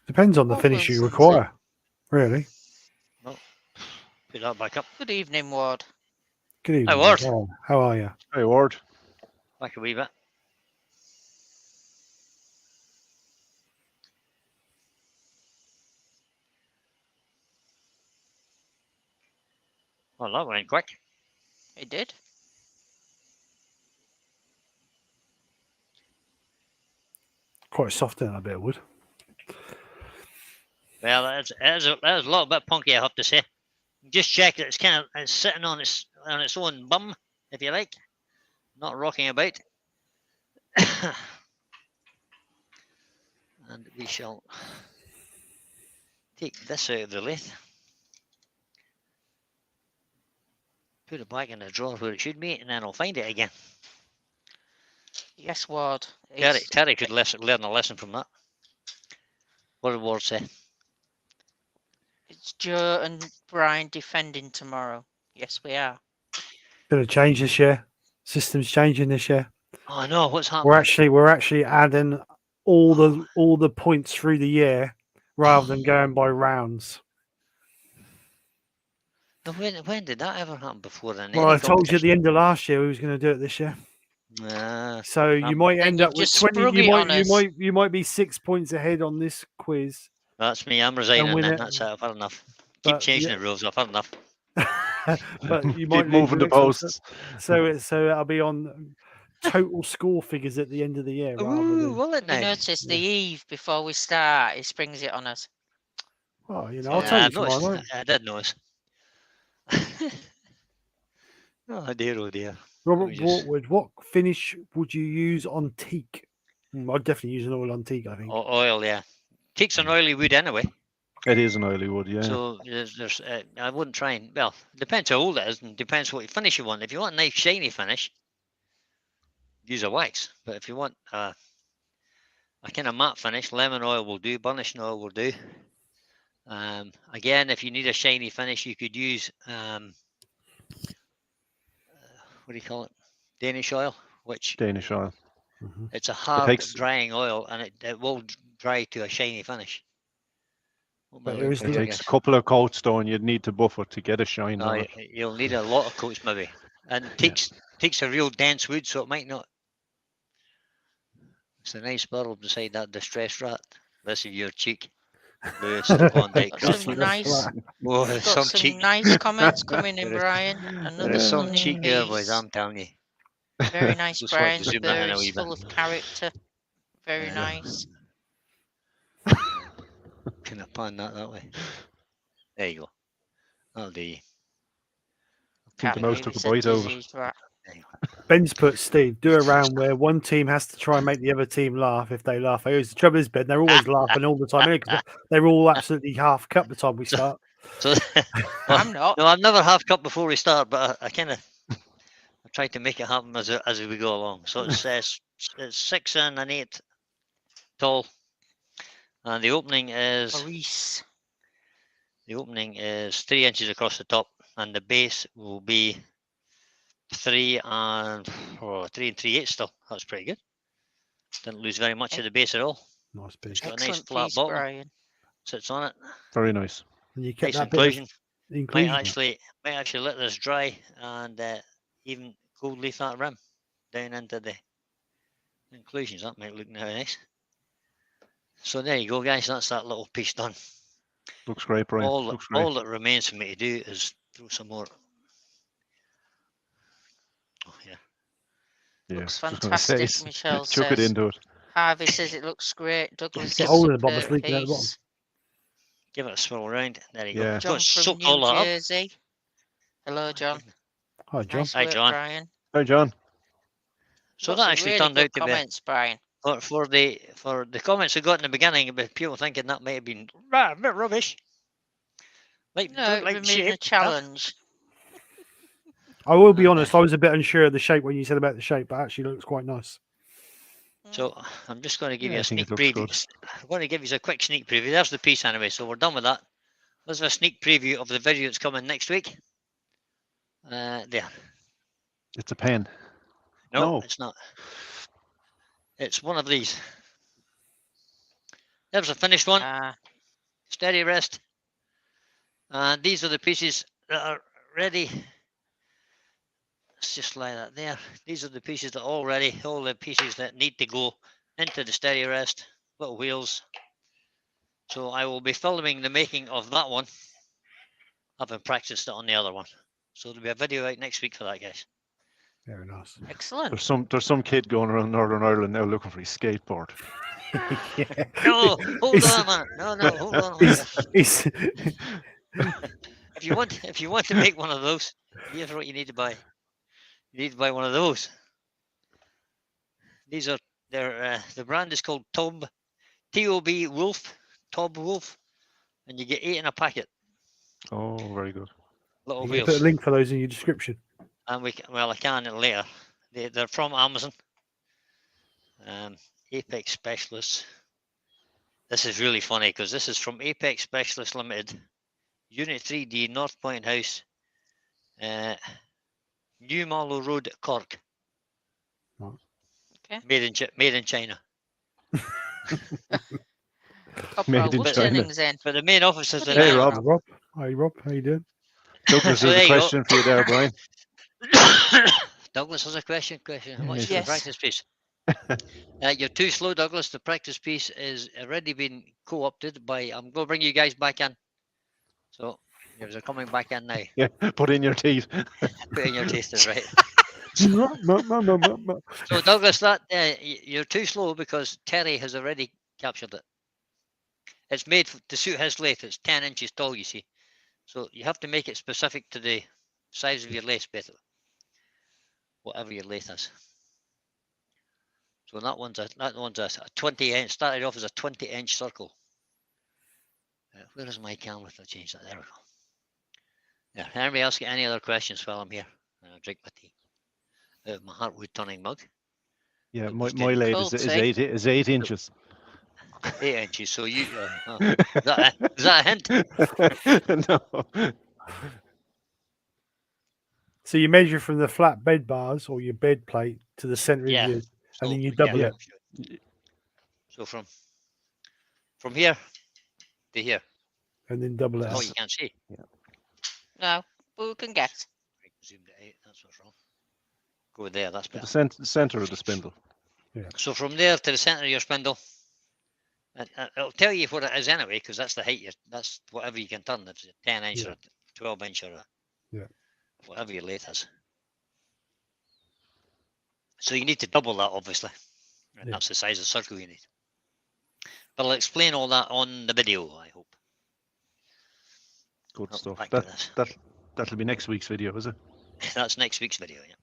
Depends on the Well, finish you that's it. require, really. Put that back up. Good evening, Ward. Good evening. Hi, Ward. How are you? Hey, Ward. Back a wee bit. Well, that went quick. It did. Quite soft in that bit of wood. Well, that is a little bit punky, I have to say. Just check that it's sitting on its own bum, if you like, not rocking about. And we shall take this out of the lathe, put it back in the drawer where it should be, and then I'll find it again. Yes, Ward. Terry could learn a lesson from that. What did Ward say? It's Joe and Brian defending tomorrow. Yes, we are. Gonna change this year. System's changing this year. Oh no, what's happening? We're actually adding all the points through the year rather than going by rounds. Now, when did that ever happen before? Then Well, I told you at the end of last year we was going to do it this year. So you might Then end you've up with just 20. sprung it on us. You might be 6 points ahead on this quiz. That's me. I'm resigning. win Then it. that's it. I've had enough. Keep But, changing yeah. the rules. I've had enough. But you might Keep moving the lose next one, posts. so it'll be on total score figures at the end of the year. Rather Ooh, than, will it You now? notice the eve before we start, he springs it on us. well, I'll Yeah, tell you I've noticed. tomorrow. I did notice. Oh dear, oh dear. Robert just- Wartwood, what finish would you use on teak? I'd definitely use an oil on teak, I think. Oil, yeah. Teak's an oily wood anyway. It is an oily wood, yeah. So I wouldn't try and, well, depends how old it is and depends what finish you want. If you want a nice shiny finish, use a wax. But if you want a kind of matte finish, lemon oil will do, burnishing oil will do. Again, if you need a shiny finish, you could use, what do you call it? Danish oil, which Danish oil. it's a hard takes- drying oil and it will dry to a shiny finish. But there is It the- takes a couple of coats though, and you'd need to buffer to get a shine on it. You'll need a lot of coats maybe. And takes a real dense wood, so it might not. It's a nice bottle beside that distressed rat. This is your cheek. Lewis Klondike. Got some nice, Whoa, there's got some some cheek. nice comments coming in, There is- Brian. Another There's some stunning cheek there, boys, piece. I'm telling you. Very nice, Just wanted Brian. to zoom Burr in a is wee bit. full of character. Very Yeah. nice. Can I pan that way? There you go. That'll do you. I think the Can't mouse believe took a it's a bite out of it. diseased rat. Anyway. Ben's put, Steve, do a round where one team has to try and make the other team laugh. If they laugh, the trouble is, Ben, they're always laughing all the time because they're all absolutely half cut by the time we start. So, I'm not. no, I'm never half cut before we start, but I kind of try to make it happen as we go along. So it's 6 and an 8 tall, and the opening is Maurice. 3 inches across the top, and the base will be 3 and 3/8 still. That's pretty good. Didn't lose very much of the base at all. Nice piece. It's got a nice Excellent flat piece, bottom. Brian. Sits on it. Very nice. And you kept Nice that bit of inclusion. inclusion. Might actually let this dry and even gold leaf that rim down into the inclusions. That might look very nice. So there you go, guys. That's that little piece done. Looks great, Brian. Looks great. All that remains for me to do is throw some more. Oh yeah. Yeah, Looks just gonna say, fantastic, Michelle chuck it says. into it. Harvey says it looks great. Douglas Get says all of the bottom superb sleeping at the bottom. piece. Give it a swirl around. There you Yeah. go. John Got from soaked New all that up. Jersey. Hello, John. Hi, John. Nice Hi, work, John. Brian. Hi, John. So Lots that of actually really turned good out to be comments, Brian. for the comments I got in the beginning about people thinking that might have been a bit rubbish. Like No, don't it like would the mean shape. a and stuff. challenge. I will be And, honest, I was a bit unsure of the shape when you said about the shape, but actually looks quite nice. So I'm just going to give Yeah, you I a think sneak it looks preview. good. I'm going to give you a quick sneak preview. There's the piece anyway, so we're done with that. There's a sneak preview of the video that's coming next week. There. It's a pen. No, No. it's not. It's one of these. There's a finished one. Ah, Steady rest. And these are the pieces that are ready. Let's just lie that there. These are the pieces that are all ready. All the pieces that need to go into the steady rest. Little wheels. So I will be filming the making of that one, having practiced it on the other one. So there'll be a video out next week for that, guys. Very nice. excellent. There's some kid going around Northern Ireland now looking for his skateboard. Yeah. No, hold It's- on, man. No, hold on. a minute. It's, If you want to make one of those, here's what you need to buy. You need to buy one of those. These are the brand is called Tob Wolf, Tob Wolf, and you get 8 in a packet. Oh, very good. Little you can wheels. put a link for those in your description. And I can later. They're from Amazon. Apex Specialists. This is really funny because this is from Apex Specialists Limited, Unit 3D, North Point House, New Marlow Road, Cork. Okay. Made in China. Corporal Made in Wood China. Jennings in. But the main office is in Hey, Ireland. Rob. Hi, Rob. How you doing? Douglas, So there's there a you go. question for you there, Brian. Douglas has a question. How much Yes. for the Yes. practice piece? You're too slow, Douglas. The practice piece is already been co-opted by. I'm going to bring you guys back in. So you're coming back in now. Yeah, put in your teeth. Put in your teeth is right. No. So Douglas, that you're too slow because Terry has already captured it. It's made to suit his lathe. It's 10 inches tall, you see. So you have to make it specific to the size of your lathe, basically. Whatever your lathe is. So that one's a 20 inch. Started off as a 20-inch circle. Where is my camera to change that? There we go. Yeah. Anybody else get any other questions while I'm here? I'll drink my tea out of my heartwood turning mug. Yeah, Douglas my did. lathe Cool, is 8 inches. 8 inches. So you is that a hint? No. So you measure from the flat bed bars or your bed plate to the center Yeah. of your, and then you So, double yeah. it, So from here to here. and then double it Oh, out. you can't see. No, but we can guess. Zoomed it out. That's what's wrong. Go there. That's better. The center of the spindle. So from there to the center of your spindle, and it'll tell you what it is anyway, because that's the height. That's whatever you can turn. If it's a 10 inch or a 12 inch or whatever your lathe is. So you need to double that, obviously, and that's the size of circle you need. But I'll explain all that on the video, I hope. Good Oh, stuff. back to this. That'll be next week's video, is it? That's next week's video. Yeah.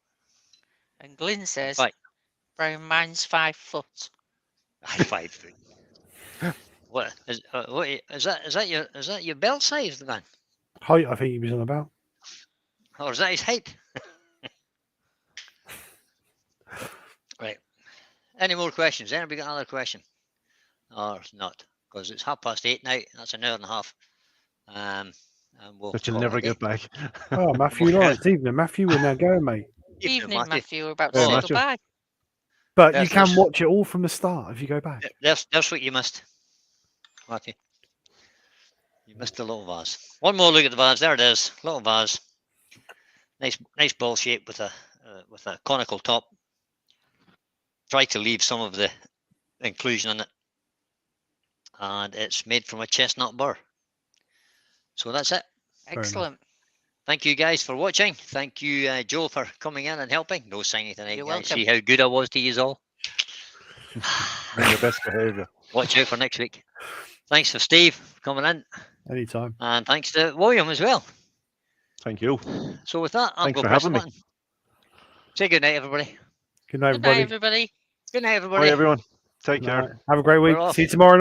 And Glyn says, Right. Brian, mine's 5 foot. 5 foot. What is that your belt size, man? Height, I think he was on about. Or is that his height? Right. Any more questions? Anybody got another question? Or not? Because it's 8:30 now. That's an hour and a half. And we'll That you'll call it never a day. get back. Oh, Matthew Lawrence, evening. Matthew, we're now going, mate. Evening, Matthew. Matthew. We're about to Hey, say Matthew. goodbye. But Yes, you can yes. watch it all from the start if you go back. That's what you missed, Matthew. You missed the little vase. One more look at the vase. There it is. Little vase. Nice ball shape with a conical top. Try to leave some of the inclusion in it, and it's made from a chestnut burr. So that's it. nice. Excellent. Thank you guys for watching. Thank you, Joe, for coming in and helping. No signing tonight, You're guys. welcome. See how good I was to you all. On your best behaviour. Watch out for next week. Thanks for Steve for coming in, Anytime. and thanks to William as well. Thank you. So with that, I'm Thanks going for to press the having me. button. Say good night, everybody. Good night, Good night, everybody. everybody. Good night, everybody. Bye, everyone. Take Good care. night. Have a great week. We're off. See you tomorrow.